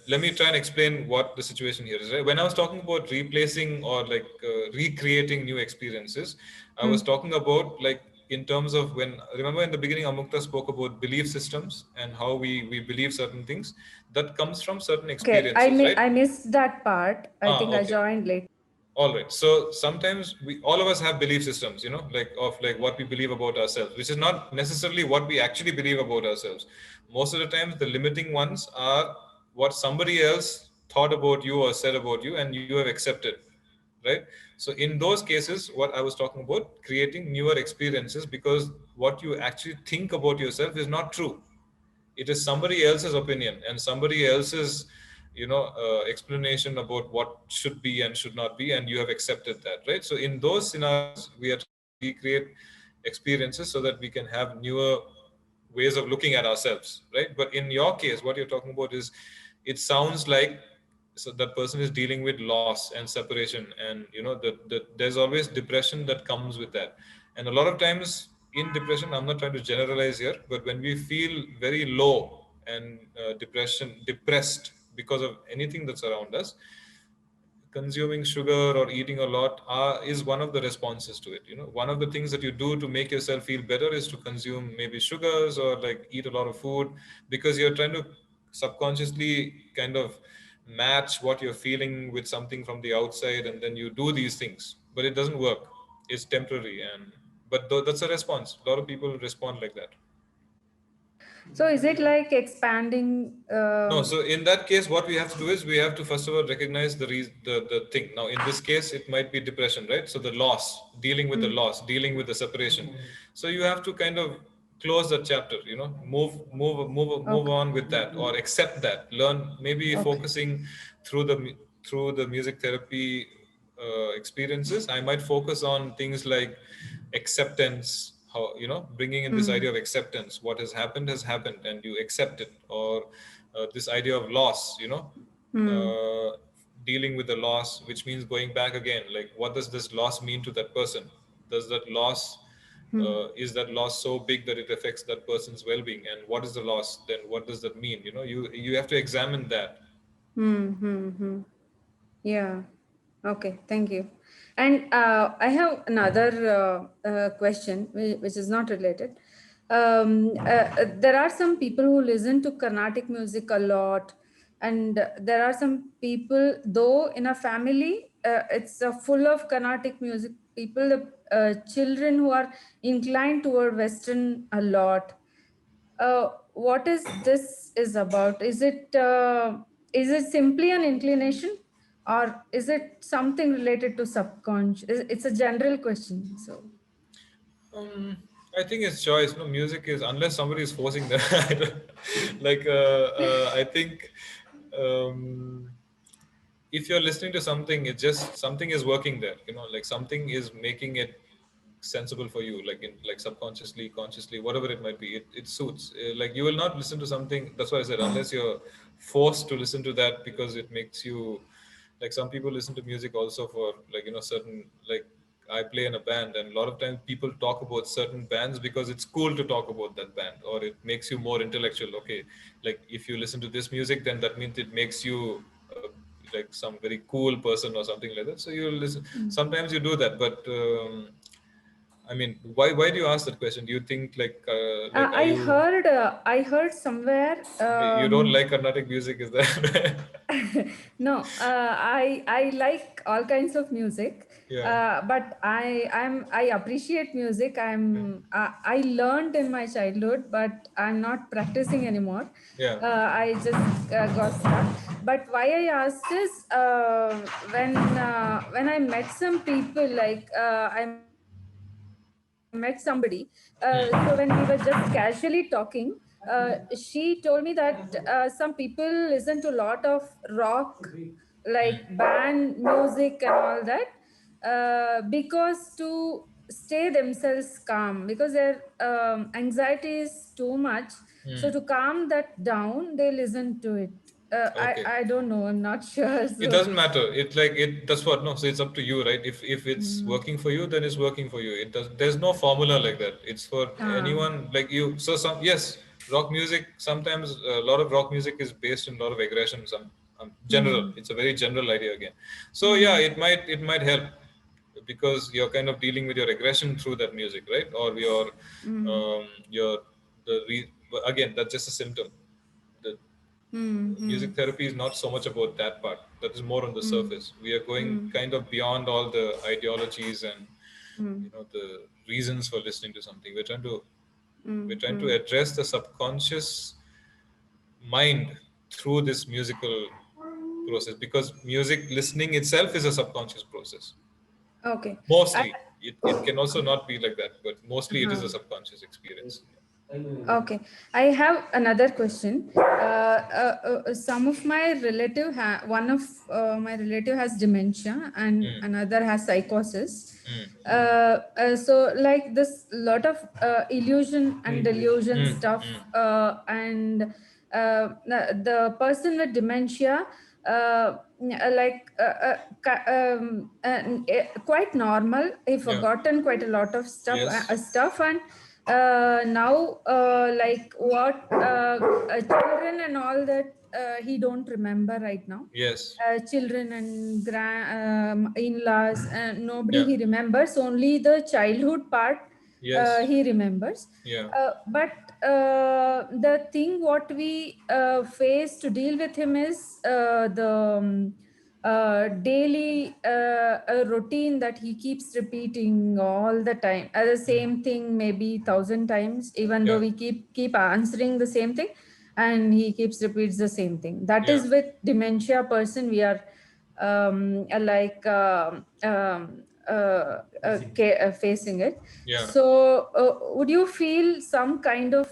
Let me try and explain what the situation here is. Right? When I was talking about replacing or like recreating new experiences, I was talking about like in terms of when, remember in the beginning, Amukta spoke about belief systems and how we believe certain things that comes from certain Okay, experiences, right? I missed that part. I think I Okay. joined late. All right. So sometimes all of us have belief systems, like of like what we believe about ourselves, which is not necessarily what we actually believe about ourselves. Most of the times, the limiting ones are what somebody else thought about you or said about you, and you have accepted, right? So in those cases, what I was talking about, creating newer experiences, because what you actually think about yourself is not true. It is somebody else's opinion and somebody else's explanation about what should be and should not be, and you have accepted that, right? So in those scenarios, we are trying to recreate experiences so that we can have newer ways of looking at ourselves, right? But in your case, what you're talking about is, it sounds like, so that person is dealing with loss and separation, and there's always depression that comes with that. And a lot of times in depression, I'm not trying to generalize here, but when we feel very low and depressed because of anything that's around us, consuming sugar or eating a lot is one of the responses to it. One of the things that you do to make yourself feel better is to consume maybe sugars or like eat a lot of food, because you're trying to subconsciously kind of match what you're feeling with something from the outside, and then you do these things, but it doesn't work. It's temporary, and but that's a response. A lot of people respond like that. So is it like expanding? No, so in that case, what we have to do is we have to first of all recognize the thing. Now, in this case, it might be depression, right? So the loss, dealing with the loss, dealing with the separation. So you have to kind of close that chapter. Move on with that, or accept that. Learn, maybe focusing through the music therapy experiences. I might focus on things like acceptance, how bringing in this idea of acceptance. What has happened and you accept it. Or this idea of loss, dealing with the loss, which means going back again, like what does this loss mean to that person? Does that loss is that loss so big that it affects that person's well-being? And what is the loss then? What does that mean? You have to examine that. Yeah. Okay, thank you. And I have another question which is not related. There are some people who listen to Carnatic music a lot, and there are some people, though in a family, it's full of Carnatic music people, the children who are inclined toward Western a lot. What is this is about? Is it simply an inclination, or is it something related to subconscious? It's a general question. So I think it's choice. No, music is, unless somebody is forcing that. I like I think if you're listening to something, it's just something is working there. Like something is making it sensible for you, like like subconsciously, consciously, whatever it might be. It suits. Like you will not listen to something. That's why I said, unless you're forced to listen to that because it makes you, like some people listen to music also for like certain, like I play in a band, and a lot of times people talk about certain bands because it's cool to talk about that band, or it makes you more intellectual. Okay, like if you listen to this music, then that means it makes you like some very cool person or something like that. So you listen. Sometimes you do that, but I mean, why do you ask that question? Do you think like are you? I heard somewhere. You don't like Carnatic music, is that? No, I like all kinds of music, Yeah. But I appreciate music. I learned in my childhood, but I'm not practicing anymore. Yeah. I just got stuck. But why I asked is, when I met some people, like I met somebody. So when we were just casually talking, she told me that some people listen to a lot of rock, like band music and all that, because to stay themselves calm, because their anxiety is too much. So to calm that down, they listen to it. Okay. I don't know. I'm not sure. It So doesn't matter. It's like it. That's what. No. So it's up to you, right? If it's working for you, then it's working for you. It does. There's no formula like that. It's for anyone like you. So some, yes, rock music. Sometimes a lot of rock music is based in a lot of aggression. Some general. It's a very general idea again. So yeah, it might help because you're kind of dealing with your aggression through that music, right? Or your again, that's just a symptom. The music therapy is not so much about that part. That is more on the surface. We are going kind of beyond all the ideologies and the reasons for listening to something. We're trying to address the subconscious mind through this musical process, because music listening itself is a subconscious process. okay. Mostly, it can also not be like that, but mostly it is a Uh-huh. subconscious experience. Okay, I have another question. Some of my one of my relative has dementia, and another has psychosis. So like this lot of illusion and delusion stuff, and the person with dementia, quite normal. He Yeah. forgotten quite a lot of Yes. stuff, and now like what children and all that, he don't remember right now. Yes. Children and in-laws, nobody Yeah. he remembers, only the childhood part Yes. he remembers. Yeah. But the thing what we face to deal with him is the daily routine that he keeps repeating all the time, the same thing maybe 1,000 times, even though Yeah. we keep answering the same thing, and he keeps repeats the same thing. That Yeah. is with dementia person we are facing it. Yeah. So would you feel some kind of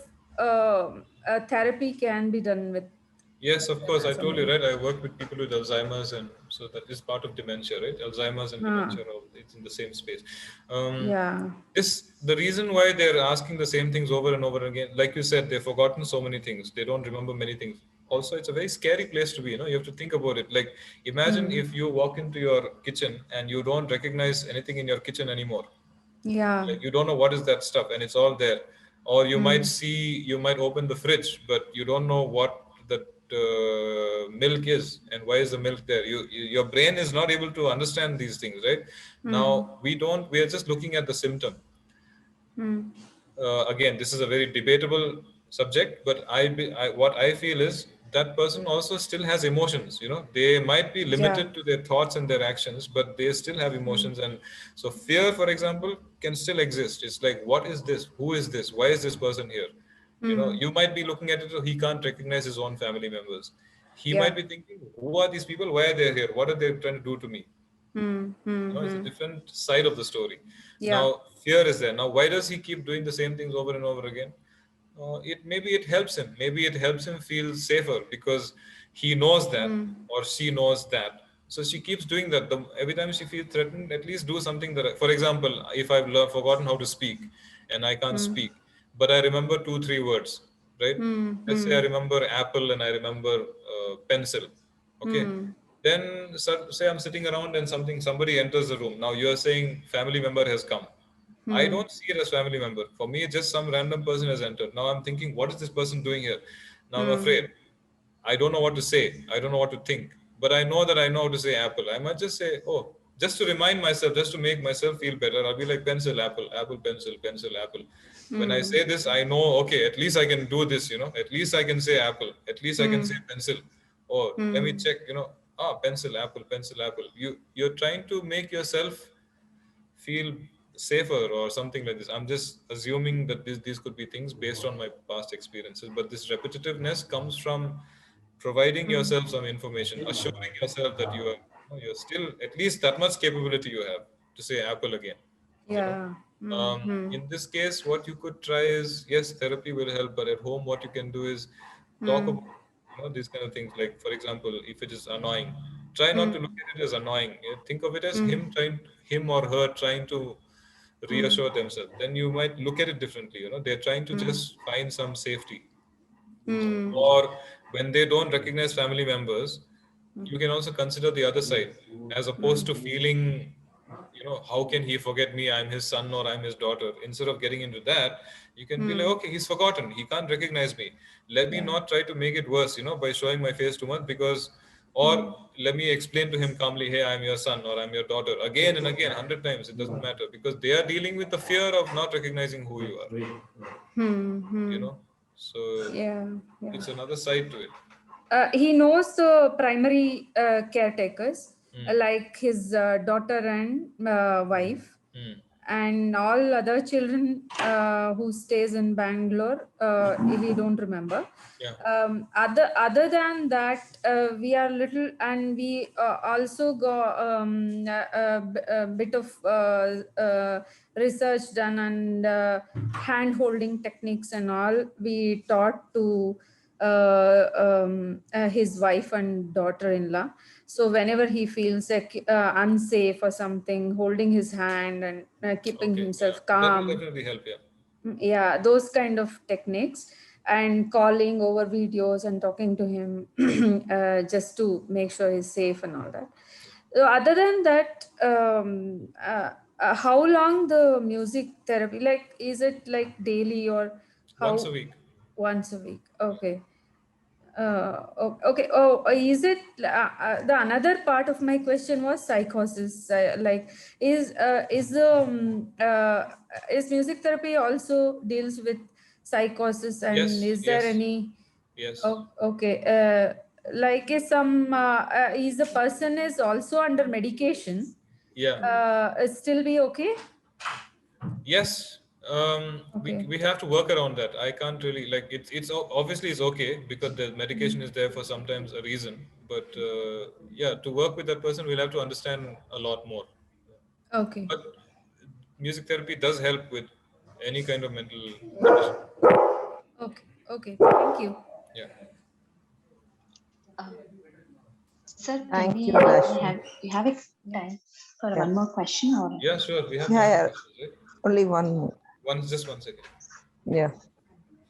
therapy can be done with Yes, of course. I told you, somebody? right? I work with people with Alzheimer's, and so that is part of dementia, right? Alzheimer's and dementia, it's in the same space. Yeah. The reason why they're asking the same things over and over again, like you said, they've forgotten so many things. They don't remember many things. Also, it's a very scary place to be. You have to think about it. Like, imagine if you walk into your kitchen and you don't recognize anything in your kitchen anymore. Yeah. Like, you don't know what is that stuff, and it's all there. Or you might open the fridge, but you don't know what that milk is and why is the milk there. Your brain is not able to understand these things, right? Now we are just looking at the symptom. Again, this is a very debatable subject, but what I feel is that person also still has emotions. They might be Yeah. limited to their thoughts and their actions, but they still have emotions. And so fear, for example, can still exist. It's like, what is this? Who is this? Why is this person here? You might be looking at it, so he can't recognize his own family members. He Yeah. might be thinking, who are these people? Why are they here? What are they trying to do to me? It's a different side of the story. Yeah. Now, fear is there. Now, why does he keep doing the same things over and over again? Maybe it helps him. Maybe it helps him feel safer because he knows that, or she knows that. So she keeps doing that. Every time she feels threatened, at least do something that. For example, if I've forgotten how to speak and I can't speak, but I remember 2-3 words, right? Let's say I remember apple and I remember pencil. Okay. Then say I'm sitting around and somebody enters the room. Now you are saying family member has come. I don't see it as family member. For me, it's just some random person has entered. Now I'm thinking, what is this person doing here? Now I'm afraid. I don't know what to say. I don't know what to think. But I know that I know how to say apple. I might just say, oh, just to remind myself, just to make myself feel better. I'll be like pencil, apple, apple, pencil, pencil, apple. When I say this, I know, okay, at least I can do this, At least I can say apple. At least I can say pencil. Or let me check, pencil, apple, pencil, apple. You're trying to make yourself feel safer or something like this. I'm just assuming that these could be things based on my past experiences, but this repetitiveness comes from providing yourself some information, assuring yourself that you're still at least that much capability you have to say apple again. You know, Yeah. Mm-hmm. in this case, what you could try is, yes, therapy will help, but at home, what you can do is talk about these kind of things. Like, for example, if it is annoying, try not to look at it as annoying. Think of it as him or her trying to reassure themselves. Then you might look at it differently. They're trying to just find some safety. Or when they don't recognize family members, you can also consider the other side, as opposed to feeling, how can he forget me? I'm his son or I'm his daughter. Instead of getting into that, you can be like, okay, he's forgotten. He can't recognize me. Let me not try to make it worse, by showing my face too much, because, or let me explain to him calmly, hey, I'm your son or I'm your daughter, again and again, 100 times. It doesn't matter, because they are dealing with the fear of not recognizing who you are, So Yeah. it's another side to it. He knows the primary caretakers, like his daughter and wife, and all other children who stays in Bangalore. He don't remember. Yeah. Other than that, we are little, and we also got a bit of research done, and hand holding techniques and all we taught to his wife and daughter-in-law. So whenever he feels like unsafe or something, holding his hand and keeping himself That will calm. definitely help. Yeah, those kind of techniques, and calling over videos and talking to him just to make sure he's safe and all that. So other than that, how long the music therapy, like, is it like daily or how? Once a week. Once a week. Okay. Okay. Oh, is it the another part of my question was psychosis? Like, is music therapy also deals with psychosis, and Yes, is there any? yes. Oh, okay. Like, is the person is also under medication? Yeah. Still be okay? Yes. Okay. We have to work around that. I can't really, like, obviously it's okay because the medication is there for sometimes a reason. But yeah, to work with that person, we'll have to understand a lot more. Okay. But music therapy does help with any kind of mental condition. Okay. Okay. Thank you. Yeah. Sir, Thank can you, we Rashmi. have a time for one more question? Or Yeah, sure. We have Yeah, time yeah. for questions, right? Only one more. Just 1 second. Yeah,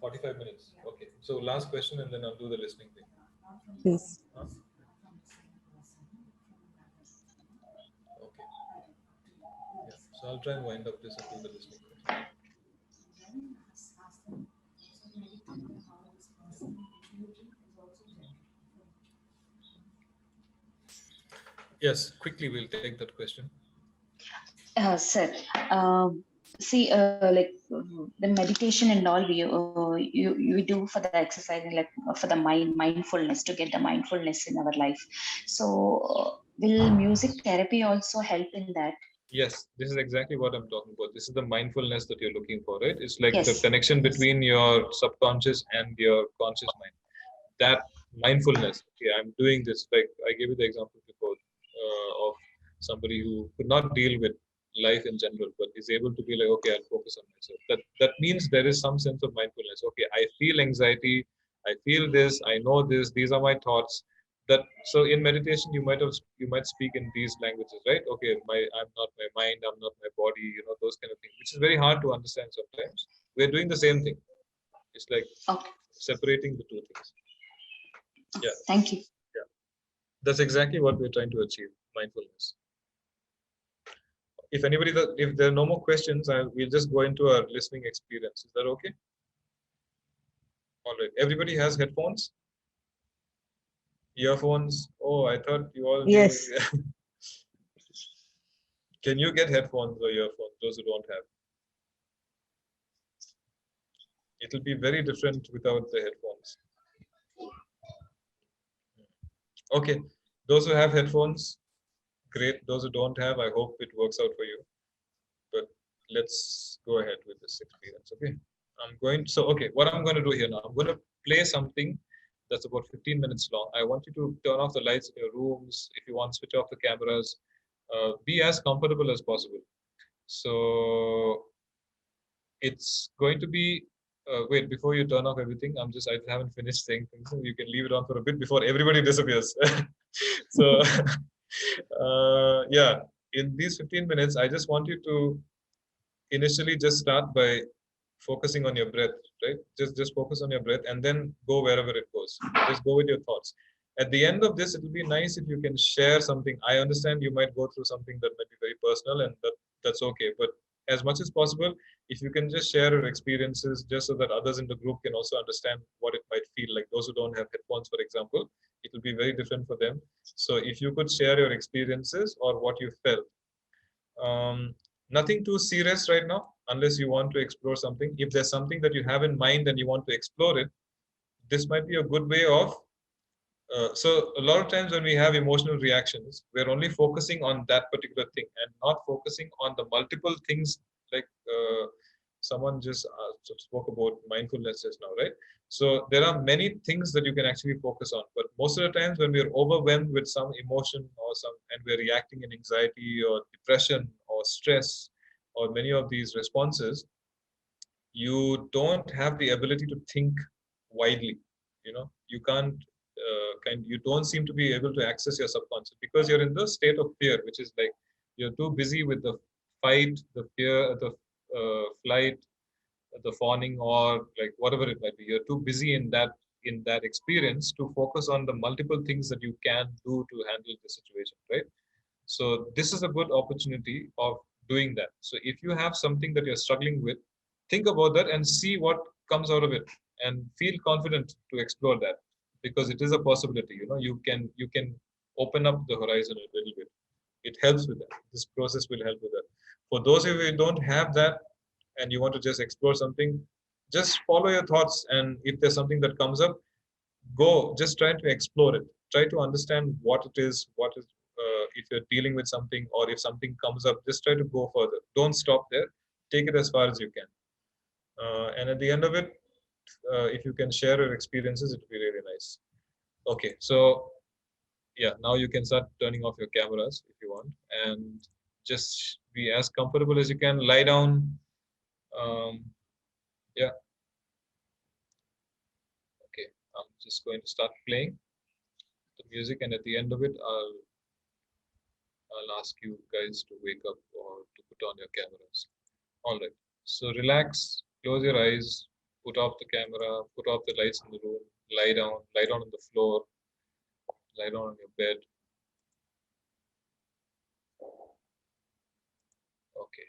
45 minutes. Okay. So last question and then I'll do the listening thing. please. Huh? Okay. Yeah. So I'll try and wind up this and do the listening question. Yes, quickly we'll take that question. sir, see, like the meditation and all you do for the exercising, like for the mindfulness, to get the mindfulness in our life. So, will music therapy also help in that? Yes, this is exactly what I'm talking about. This is the mindfulness that you're looking for, right? It's like the Yes. connection between your subconscious and your conscious mind. That mindfulness. Okay, I'm doing this. Like I gave you the example before of somebody who could not deal with life in general, but is able to be like, okay, I'll focus on myself. That means there is some sense of mindfulness. Okay, I feel anxiety. I feel this. I know this. These are my thoughts. That so in meditation you might speak in these languages, right? Okay, I'm not my mind. I'm not my body. Those kind of things, which is very hard to understand sometimes. We're doing the same thing. It's like separating the two things. Yeah. Thank you. Yeah. That's exactly what we're trying to achieve, mindfulness. If there are no more questions, we'll just go into our listening experience. Is that okay? All right. Everybody has headphones? Earphones? Oh, I thought you all knew. Yes. Can you get headphones or earphones, those who don't have? It'll be very different without the headphones. Okay. Those who have headphones, great. Those who don't have, I hope it works out for you. let's go ahead with this experience. Okay. What I'm going to do here now, I'm going to play something that's about 15 minutes long. I want you to turn off the lights in your rooms. If you want, switch off the cameras. Be as comfortable as possible. So it's going to be, wait, before you turn off everything, I haven't finished saying things. You can leave it on for a bit before everybody disappears. So, yeah, in these 15 minutes, I just want you to initially just start by focusing on your breath, right? Just focus on your breath and then go wherever it goes. Just go with your thoughts. At the end of this, it will be nice if you can share something. I understand you might go through something that might be very personal, and that's okay. But as much as possible, if you can just share your experiences, just so that others in the group can also understand what it might feel like. Those who don't have headphones, for example, it will be very different for them. So if you could share your experiences or what you felt. Nothing too serious right now, unless you want to explore something. If there's something that you have in mind and you want to explore it, this might be a good way of. So a lot of times when we have emotional reactions, we're only focusing on that particular thing and not focusing on the multiple things. Like someone just spoke about mindfulness just now, right? So there are many things that you can actually focus on, but most of the times when we're overwhelmed with some emotion and we're reacting in anxiety or depression or stress or many of these responses, you don't have the ability to think widely. You can't you don't seem to be able to access your subconscious because you're in the state of fear, which is like you're too busy with the fight, the fear, the flight, the fawning, or like whatever it might be. You're too busy in that experience to focus on the multiple things that you can do to handle the situation, right? So this is a good opportunity of doing that. So if you have something that you're struggling with, think about that and see what comes out of it, and feel confident to explore that, because it is a possibility. You can open up the horizon a little bit. It helps with that. This process will help with that. For those of you who don't have that and you want to just explore something, just follow your thoughts, and if there's something that comes up, go, just try to explore it, try to understand what it is, if you're dealing with something, or if something comes up, just try to go further. Don't stop there. Take it as far as you can, and at the end of it, if you can share your experiences, it would be really nice. Okay, so yeah, now you can start turning off your cameras if you want, and just be as comfortable as you can. Lie down. Yeah. Okay, I'm just going to start playing the music, and at the end of it, I'll ask you guys to wake up or to put on your cameras. All right. So relax, close your eyes, put off the camera, put off the lights in the room, lie down on the floor, lie down on your bed. Okay.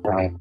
can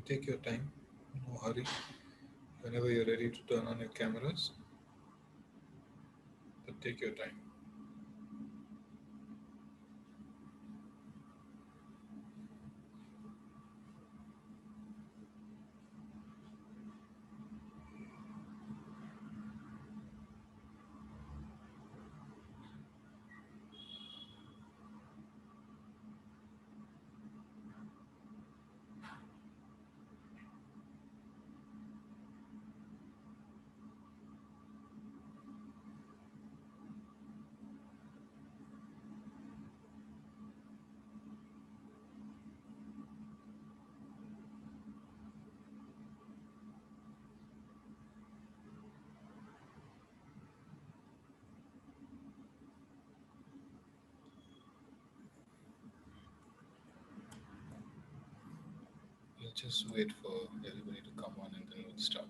take your time, no hurry. Whenever you're ready to turn on your cameras, but take your time. Just wait for everybody to come on and then we'll start.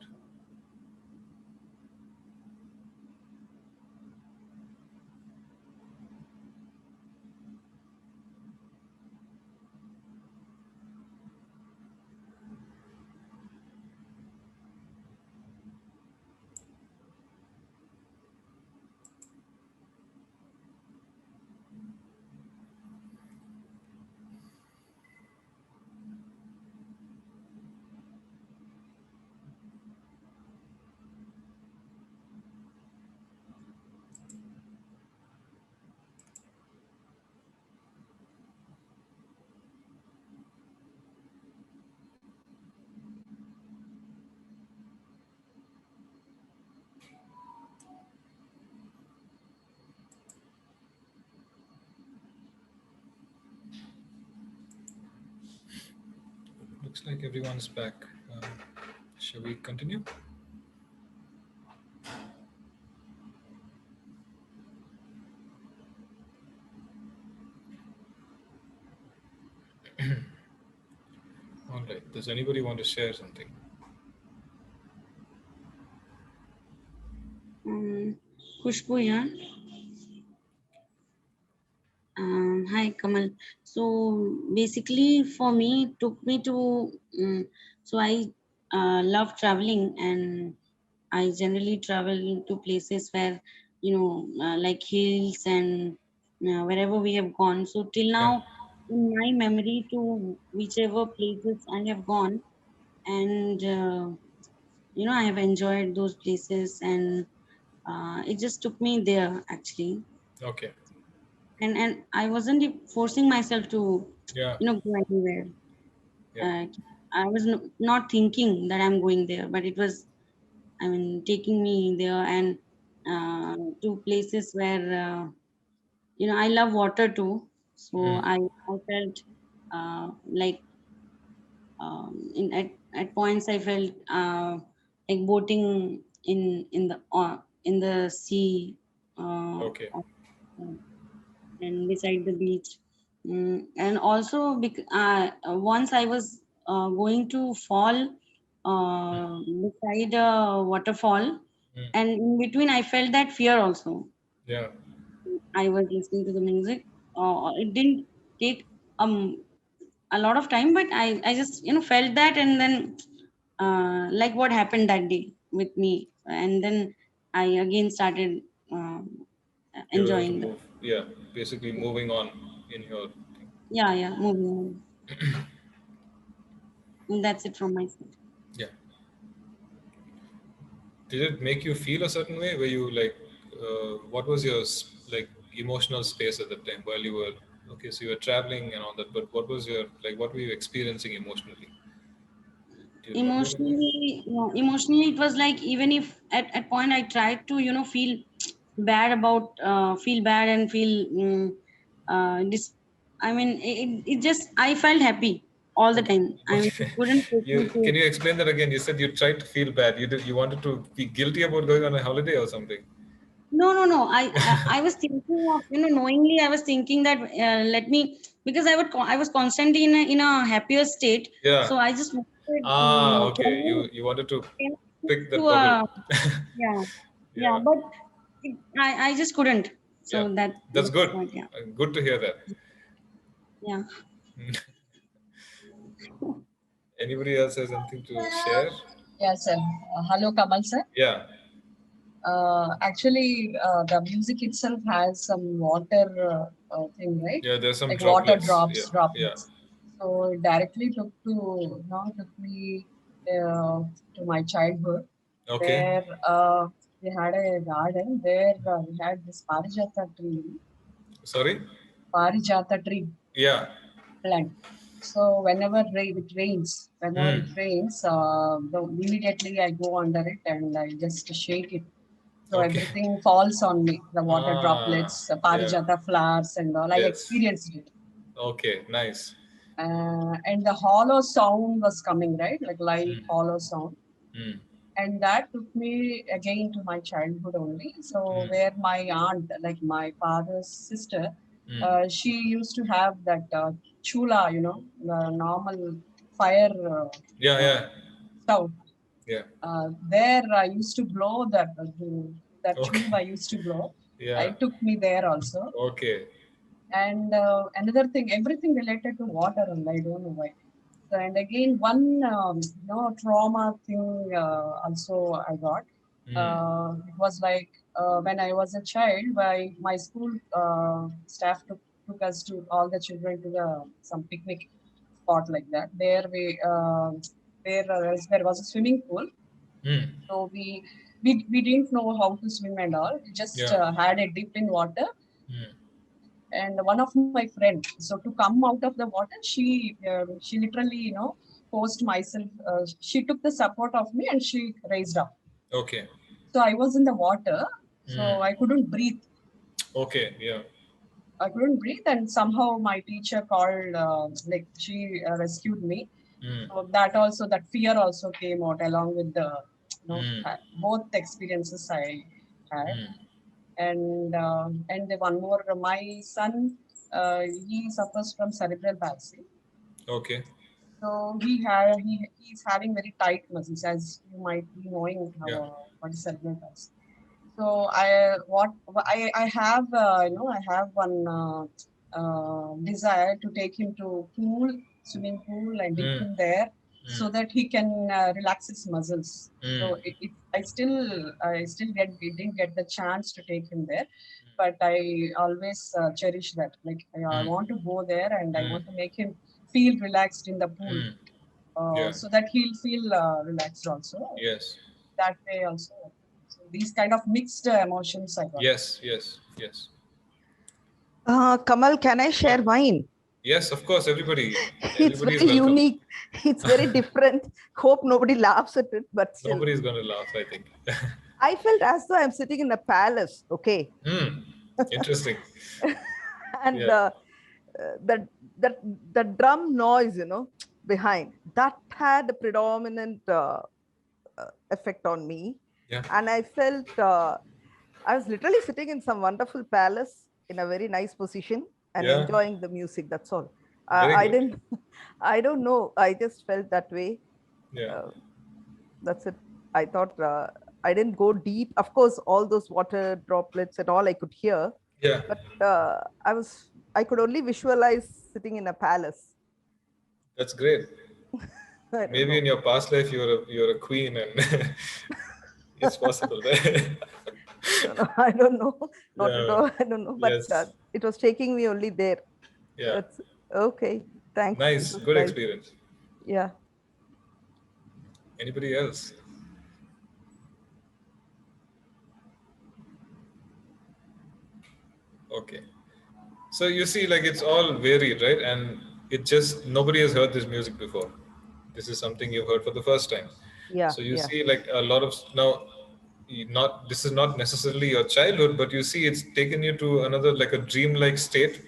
Looks like everyone's back. Shall we continue? All right. Does anybody want to share something? Khushbu, yeah. Hi, Kamal. So basically, for me, it took me to. So I love traveling, and I generally travel to places where like hills and wherever we have gone. So till now, in my memory, to whichever places I have gone, and I have enjoyed those places, and it just took me there actually. Okay. And I wasn't forcing myself to Yeah. go anywhere. Yeah. I was not thinking that I'm going there, but it was, taking me there, and to places where I love water too. So I felt like at points I felt like boating in the sea, Okay. and beside the beach. And also once I was going to fall beside a waterfall, and in between I felt that fear also. Yeah. I was listening to the music. It didn't take a lot of time, but I just felt that, and then like what happened that day with me, and then I again started You're able to enjoying that. move. Yeah. Basically moving on in your. Yeah, moving on. And that's it from my side. Yeah. Did it make you feel a certain way? Were you like, what was your like emotional space at the time while you were, okay, so you were traveling and all that, but what was your, like, what were you experiencing emotionally? Do you remember anything? Emotionally it was like, even if at point I tried to feel bad and feel this, it just, I felt happy all the time. It couldn't take me to. Can you explain that again? You said you tried to feel bad. You wanted to be guilty about going on a holiday or something. No. I was thinking of, knowingly I was thinking that let me, because I was constantly in a happier state. Yeah. So I just wanted, Okay. You wanted to pick to that bubble. yeah, Yeah. but I just couldn't. Yeah. So That's that's the good. point. Yeah. Good to hear that. Yeah. Anybody else has anything to share? Yes, sir. Hello, Kamal sir. Yeah. Actually, the music itself has some water thing, right? Yeah, there's some Like water droplets. Yeah. droplets. So it directly took me to my childhood, Okay. where we had a garden where we had this parijata tree. Sorry? Parijata tree. Yeah. Plant. So whenever it rains, immediately I go under it and I just shake it. So Okay. everything falls on me, the water droplets, the parijata flowers and all. I Yes. experienced it. Okay, nice. And the hollow sound was coming, right? Like light hollow sound. And that took me again to my childhood only. So where my aunt, like my father's sister, she used to have that chula, the normal fire Yeah. stove. Yeah. There I used to blow that Okay. tube I used to blow. Yeah. It took me there also. Okay. And another thing, everything related to water, and I don't know why. So, and again, one trauma thing also I got. It was like when I was a child, my school staff took us to all the children to some picnic spot like that. There was a swimming pool. So we didn't know how to swim and all. We just had a dip in water. And one of my friends, so to come out of the water, she literally forced myself. She took the support of me and she raised up. Okay. So I was in the water, so I couldn't breathe. Okay. Yeah. I couldn't breathe, and somehow my teacher called, she rescued me. So that fear also came out along with the both experiences I had. And the one more, my son, he suffers from cerebral palsy. Okay. So he's having very tight muscles, as you might be knowing what is cerebral palsy. So I have I have one desire to take him to swimming pool and dip him there, so that he can relax his muscles. So I still didn't get the chance to take him there, but I always cherish that. Like I want to go there and I want to make him feel relaxed in the pool, so that he'll feel relaxed also. Yes. That way also. So these kind of mixed emotions I got. Yes. Kamal, can I share mine? Yes, of course. Everybody. It's very unique. It's very different. Hope nobody laughs at it, but still. Nobody's going to laugh, I think. I felt as though I'm sitting in a palace. Okay. Interesting. And the drum noise, behind, that had a predominant effect on me. Yeah. And I felt I was literally sitting in some wonderful palace in a very nice position and enjoying the music. That's all. I don't know. I just felt that way. Yeah. That's it. I thought I didn't go deep. Of course, all those water droplets and all I could hear. Yeah. But I could only visualize sitting in a palace. That's great. Maybe in your past life you're a queen and it's possible, right? No, I don't know. Not at all. I don't know. But it was taking me only there. Yeah. That's okay. Thanks. Nice. Good experience. Yeah. Anybody else? Okay. So you see, like, it's all varied, right? And nobody has heard this music before. This is something you've heard for the first time. Yeah. So you see, like, a lot of this is not necessarily your childhood, but you see it's taken you to another, like, a dreamlike state,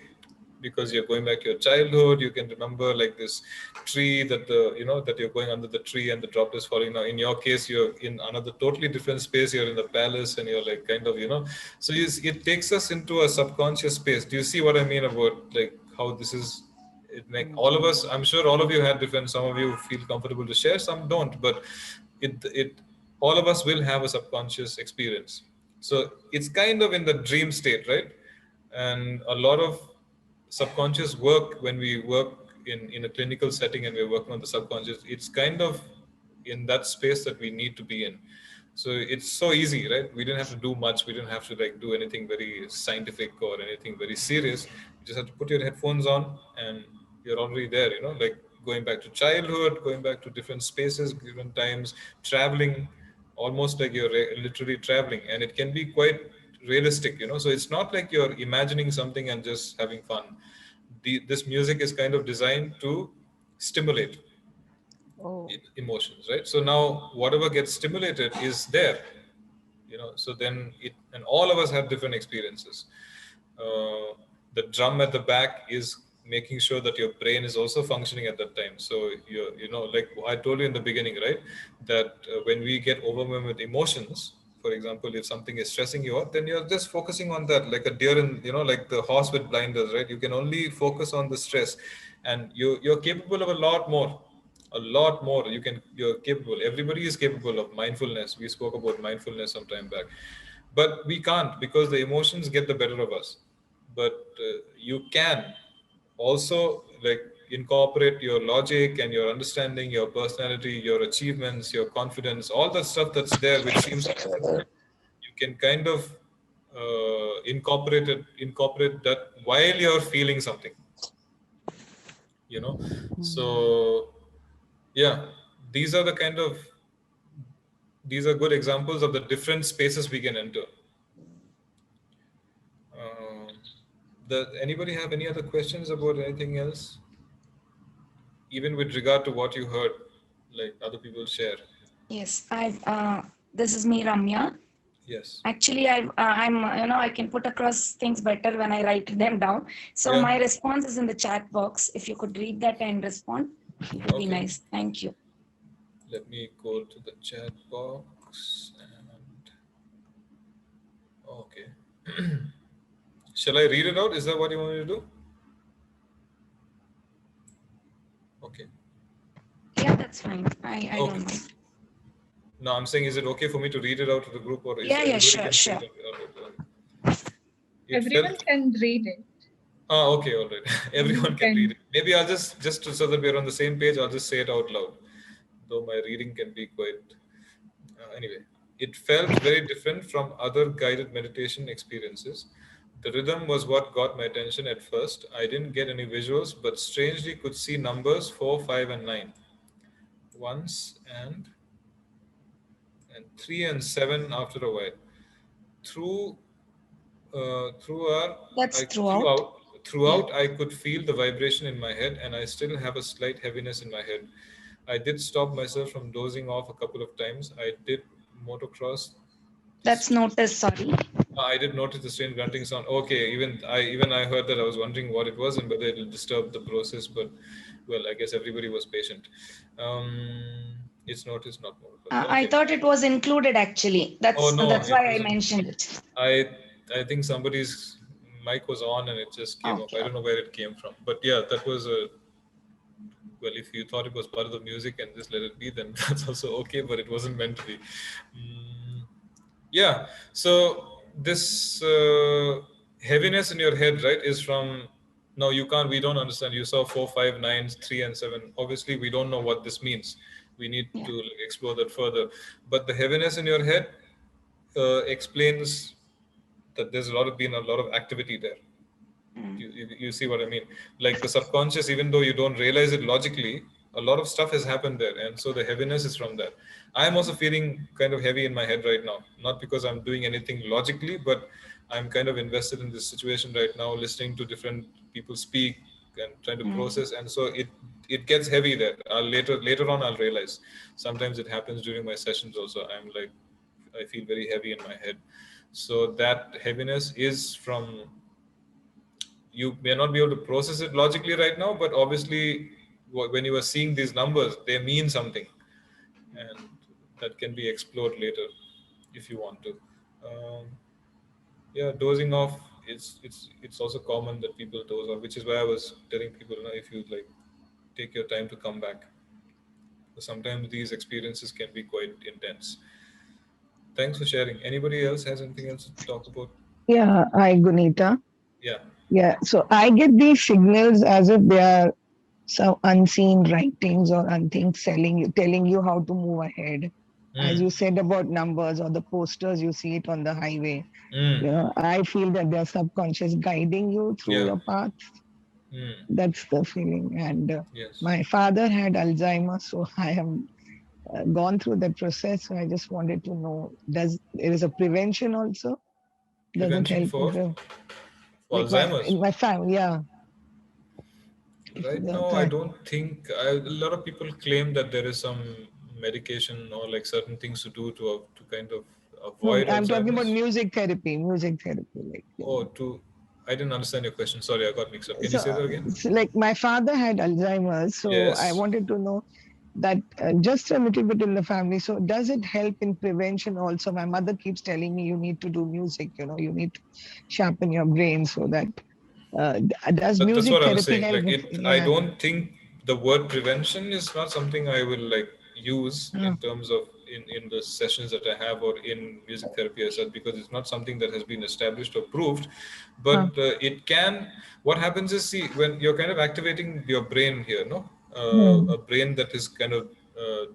because you're going back to your childhood. You can remember, like, this tree that that you're going under the tree and the drop is falling. Now in your case, you're in another totally different space. You're in the palace and you're like kind of, so it takes us into a subconscious space. Do you see what I mean about, like, how this is? All of us, I'm sure all of you had different, some of you feel comfortable to share, some don't, but all of us will have a subconscious experience. So it's kind of in the dream state, right? And a lot of subconscious work, when we work in a clinical setting and we're working on the subconscious, it's kind of in that space that we need to be in. So it's so easy, right? We didn't have to do much. We didn't have to, like, do anything very scientific or anything very serious. You just have to put your headphones on and you're already there, like going back to childhood, going back to different spaces, different times, traveling, almost like you're literally traveling. And it can be quite realistic, so it's not like you're imagining something and just having fun. This music is kind of designed to stimulate emotions, right? So now whatever gets stimulated is there, so then and all of us have different experiences. The drum at the back is making sure that your brain is also functioning at that time. So like I told you in the beginning, right, that when we get overwhelmed with emotions, for example, if something is stressing you out, then you're just focusing on that, like a deer in, like the horse with blinders, right? You can only focus on the stress, and you're capable of a lot more. a lot more. You're capable. Everybody is capable of mindfulness. We spoke about mindfulness some time back, but we can't because the emotions get the better of us. But you can also like incorporate your logic and your understanding, your personality, your achievements, your confidence, all the stuff that's there, which seems you can kind of incorporate that while you're feeling something, So yeah, these are the kind of these are good examples of the different spaces we can enter. Anybody have any other questions about anything else? Even with regard to what you heard, like other people share. Yes, this is me, Ramya. Yes. Actually, I'm I can put across things better when I write them down. So Yeah. my response is in the chat box. If you could read that and respond, it would be nice. Thank you. Let me go to the chat box and okay. Shall I read it out? Is that what you want me to do? Okay. Yeah, that's fine. I don't mind. No, I'm saying, is it okay for me to read it out to the group, or is sure. Everyone can read it. Okay, all right. Everyone can read it. Maybe I'll just so that we're on the same page, I'll just say it out loud. Though my reading can be quite. Anyway, it felt very different from other guided meditation experiences. The rhythm was what got my attention at first. I didn't get any visuals, but strangely could see numbers 4, 5, and 9. Once and 3 and 7 after a while. Throughout, I could feel the vibration in my head, and I still have a slight heaviness in my head. I did stop myself from dozing off a couple of times. I did motocross. That's noticed, sorry. I did notice the strange grunting sound. Okay, even I heard that. I was wondering what it was and whether it will disturb the process, but well, I guess everybody was patient. It's noticed, not more. I thought it was included actually. That's why I mentioned it. I think somebody's mic was on and it just came off. I don't know where it came from, but yeah, that was well, if you thought it was part of the music and just let it be, then that's also okay, but it wasn't meant to be. Yeah, so this heaviness in your head, right, is from, no, we don't understand. You saw 4, 5, 9, 3 and 7. Obviously, we don't know what this means. We need to explore that further. But the heaviness in your head explains that there's been a lot of activity there. You see what I mean? Like the subconscious, even though you don't realize it logically, a lot of stuff has happened there. And so the heaviness is from that. I'm also feeling kind of heavy in my head right now, not because I'm doing anything logically, but I'm kind of invested in this situation right now, listening to different people speak and trying to process. And so it gets heavy there. Later on, I'll realize. Sometimes it happens during my sessions also. I feel very heavy in my head. So that heaviness is from, you may not be able to process it logically right now, but obviously when you are seeing these numbers, they mean something, and that can be explored later if you want to. Yeah, dozing off, it's also common that people doze off, which is why I was telling people, if you take your time to come back. Sometimes these experiences can be quite intense. Thanks for sharing. Anybody else has anything else to talk about? Yeah, hi Gunita. Yeah. So I get these signals as if they are some unseen writings or things telling you how to move ahead. As you said about numbers or the posters, you see it on the highway. I feel that they're subconscious guiding you through your path. That's the feeling. And my father had Alzheimer's, so I have gone through that process. So I just wanted to know, there is a prevention also? Prevention for Alzheimer's? In my family, yeah. Right now, I don't think, a lot of people claim that there is some medication or like certain things to do to kind of avoid I'm talking about Alzheimer's. music therapy. I didn't understand your question. Sorry, I got mixed up. Can you say that again? Like my father had Alzheimer's, so I wanted to know that just a little bit in the family. So does it help in prevention also? My mother keeps telling me you need to do music, you need to sharpen your brain so that does music therapy help? I don't think the word prevention is not something I will like use in Mm. terms of in the sessions that I have or in music therapy as such, because it's not something that has been established or proved. But it can. What happens is, see, when you're kind of activating your brain here, no, a brain that is kind of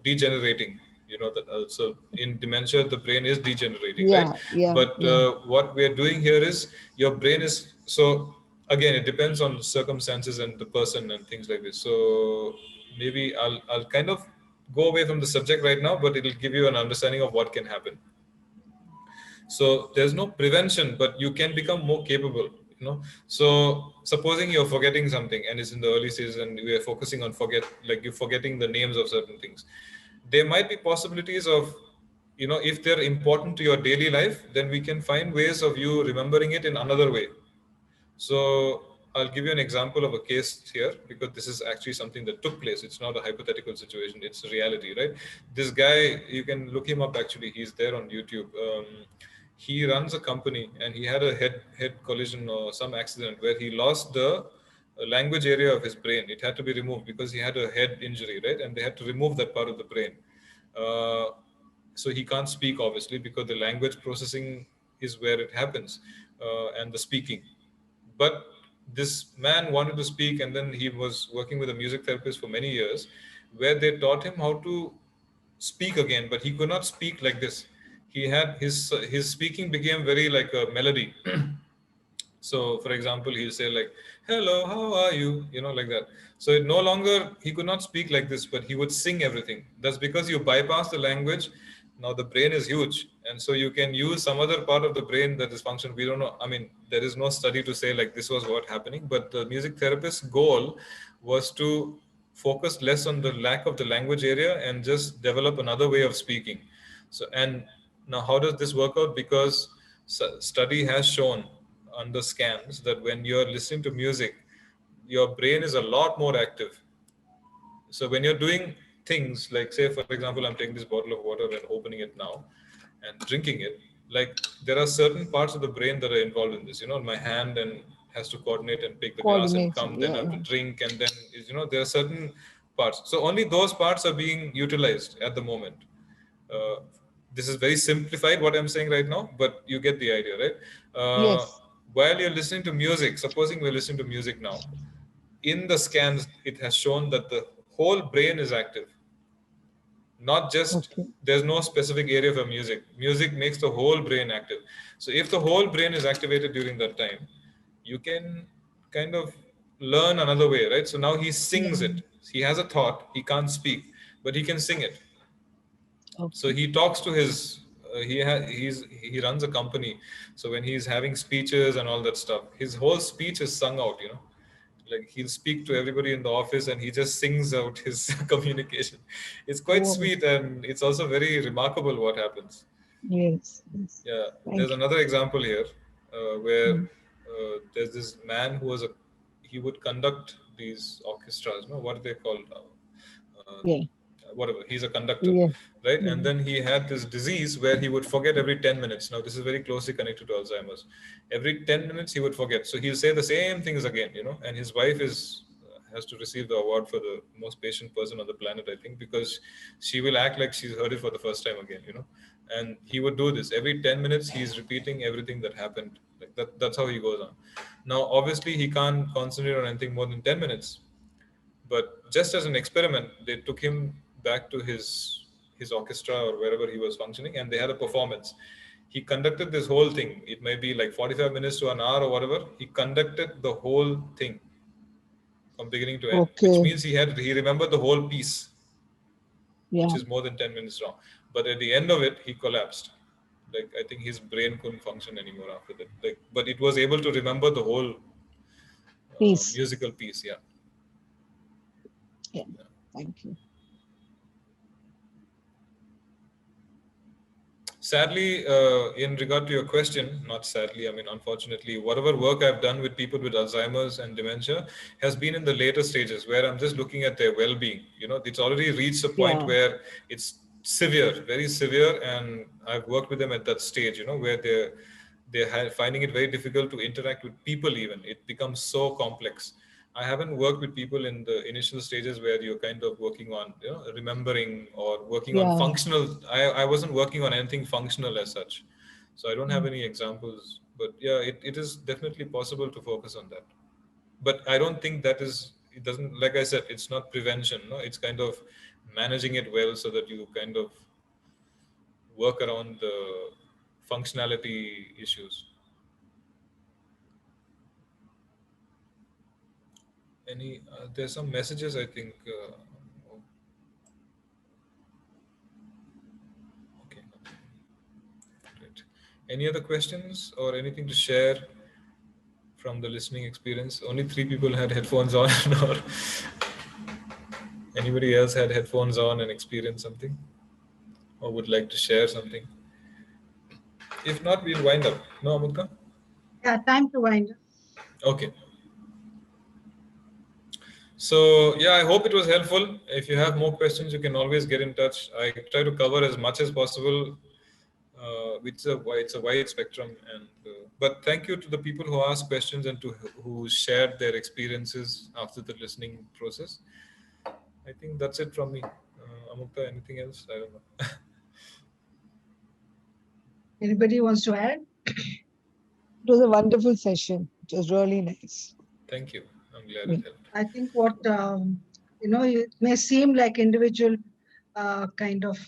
degenerating. You know that. So in dementia, the brain is degenerating, right? Yeah, yeah, But yeah. what we are doing here is your brain is so. Again, it depends on circumstances and the person and things like this. So maybe I'll kind of go away from the subject right now, but it'll give you an understanding of what can happen. So there's no prevention, but you can become more capable. So supposing you're forgetting something and it's in the early stages, and we are focusing on like you're forgetting the names of certain things. There might be possibilities of, if they're important to your daily life, then we can find ways of you remembering it in another way. So I'll give you an example of a case here, because this is actually something that took place. It's not a hypothetical situation. It's a reality, right? This guy, you can look him up. Actually, he's there on YouTube. He runs a company, and he had a head collision or some accident where he lost the language area of his brain. It had to be removed because he had a head injury, right? And they had to remove that part of the brain. Uh, so he can't speak, obviously, because the language processing is where it happens, and the speaking. But this man wanted to speak, and then he was working with a music therapist for many years, where they taught him how to speak again, but he could not speak like this. He had his speaking became very like a melody. So, for example, he'll say like, "Hello, how are you?" Like that. So it no longer, he could not speak like this, but he would sing everything. That's because you bypass the language. Now the brain is huge, and so you can use some other part of the brain that is functioning. We don't know. I mean, there is no study to say like this was what happening, but the music therapist's goal was to focus less on the lack of the language area and just develop another way of speaking. So, and now how does this work out? Because study has shown under scans that when you're listening to music, your brain is a lot more active. So when you're doing things like, say, for example, I'm taking this bottle of water and opening it now and drinking it, like there are certain parts of the brain that are involved in this. My hand and has to coordinate and pick the glass and Coordination. come, then Yeah, I have to yeah. drink, and then there are certain parts. So only those parts are being utilized at the moment. Uh, this is very simplified what I'm saying right now, but you get the idea, right? Yes. While you're listening to music, supposing we're listening to music now, in the scans, it has shown that the whole brain is active. Not just, Okay. there's no specific area for music. Music makes the whole brain active. So if the whole brain is activated during that time, you can kind of learn another way, right? So now he sings Yeah. it. He has a thought, he can't speak, but he can sing it. So Okay. he talks to his he runs a company. So when he's having speeches and all that stuff, his whole speech is sung out, like he'll speak to everybody in the office and he just sings out his communication. It's quite Oh, sweet, and it's also very remarkable what happens. yes. Yes. Yeah, there's Thank you. another example here, where Mm. there's this man who was he would conduct these orchestras. No, what are they called? Yeah. Whatever, he's a conductor, Yeah. right? Yeah. And then he had this disease where he would forget every 10 minutes. Now this is very closely connected to Alzheimer's. Every 10 minutes he would forget, so he'll say the same things again, and his wife has to receive the award for the most patient person on the planet, I think, because she will act like she's heard it for the first time again, and he would do this every 10 minutes. He's repeating everything that happened, like that's how he goes on. Now obviously he can't concentrate on anything more than 10 minutes, but just as an experiment, they took him back to his orchestra or wherever he was functioning, and they had a performance. He conducted this whole thing. It may be like 45 minutes to an hour or whatever. He conducted the whole thing from beginning to end, which Okay. means he remembered the whole piece, which Yeah. is more than 10 minutes long. But at the end of it, he collapsed. Like I think his brain couldn't function anymore after that. Like, but it was able to remember the whole Peace. musical piece. Yeah. Yeah. Thank you. Sadly, in regard to your question, not sadly, I mean, unfortunately, whatever work I've done with people with Alzheimer's and dementia has been in the later stages where I'm just looking at their well-being. It's already reached a point Yeah. where it's severe, very severe. And I've worked with them at that stage, where they're finding it very difficult to interact with people even. It becomes so complex. I haven't worked with people in the initial stages where you're kind of working on, remembering or working on functional. I wasn't working on anything functional as such. So I don't have any examples, but yeah, it is definitely possible to focus on that. But I don't think it doesn't, like I said, it's not prevention. No, it's kind of managing it well so that you kind of work around the functionality issues. There's some messages, I think. Okay. Great. Any other questions or anything to share from the listening experience? Only 3 people had headphones on, or anybody else had headphones on and experienced something, or would like to share something? If not, we'll wind up. No, Amulka? Yeah, time to wind up. Okay. So yeah, I hope it was helpful. If you have more questions, you can always get in touch. I try to cover as much as possible. It's a wide spectrum, and but thank you to the people who asked questions and who shared their experiences after the listening process. I think that's it from me. Amukta, anything else? I don't know. Anybody wants to add? It was a wonderful session. It was really nice. Thank you. I'm glad it helped. I think what it may seem like individual kind of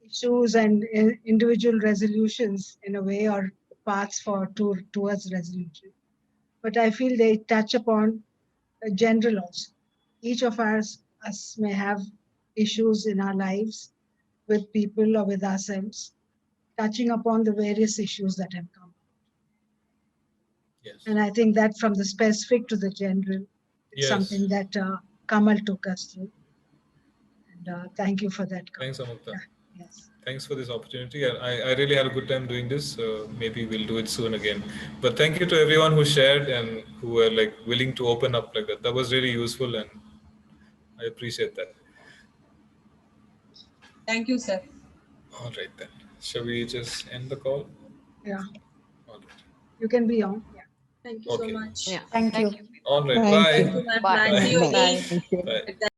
issues and individual resolutions in a way, or paths towards resolution. But I feel they touch upon a general also. Each of us may have issues in our lives with people or with ourselves, touching upon the various issues that have come. Yes. And I think that from the specific to the general, it's something that Kamal took us through. And thank you for that, Kamal. Thanks, Amukta. Yeah. Yes. Thanks for this opportunity. I really had a good time doing this. Maybe we'll do it soon again. But thank you to everyone who shared and who were like willing to open up like that. That was really useful, and I appreciate that. Thank you, sir. All right then. Shall we just end the call? Yeah. All right. You can be on. Yeah. Thank you so much. Yeah. Thank you. All right. Thank bye. you. Thank you, ma'am. Bye. Bye. See you Bye. again. Thank you. Bye.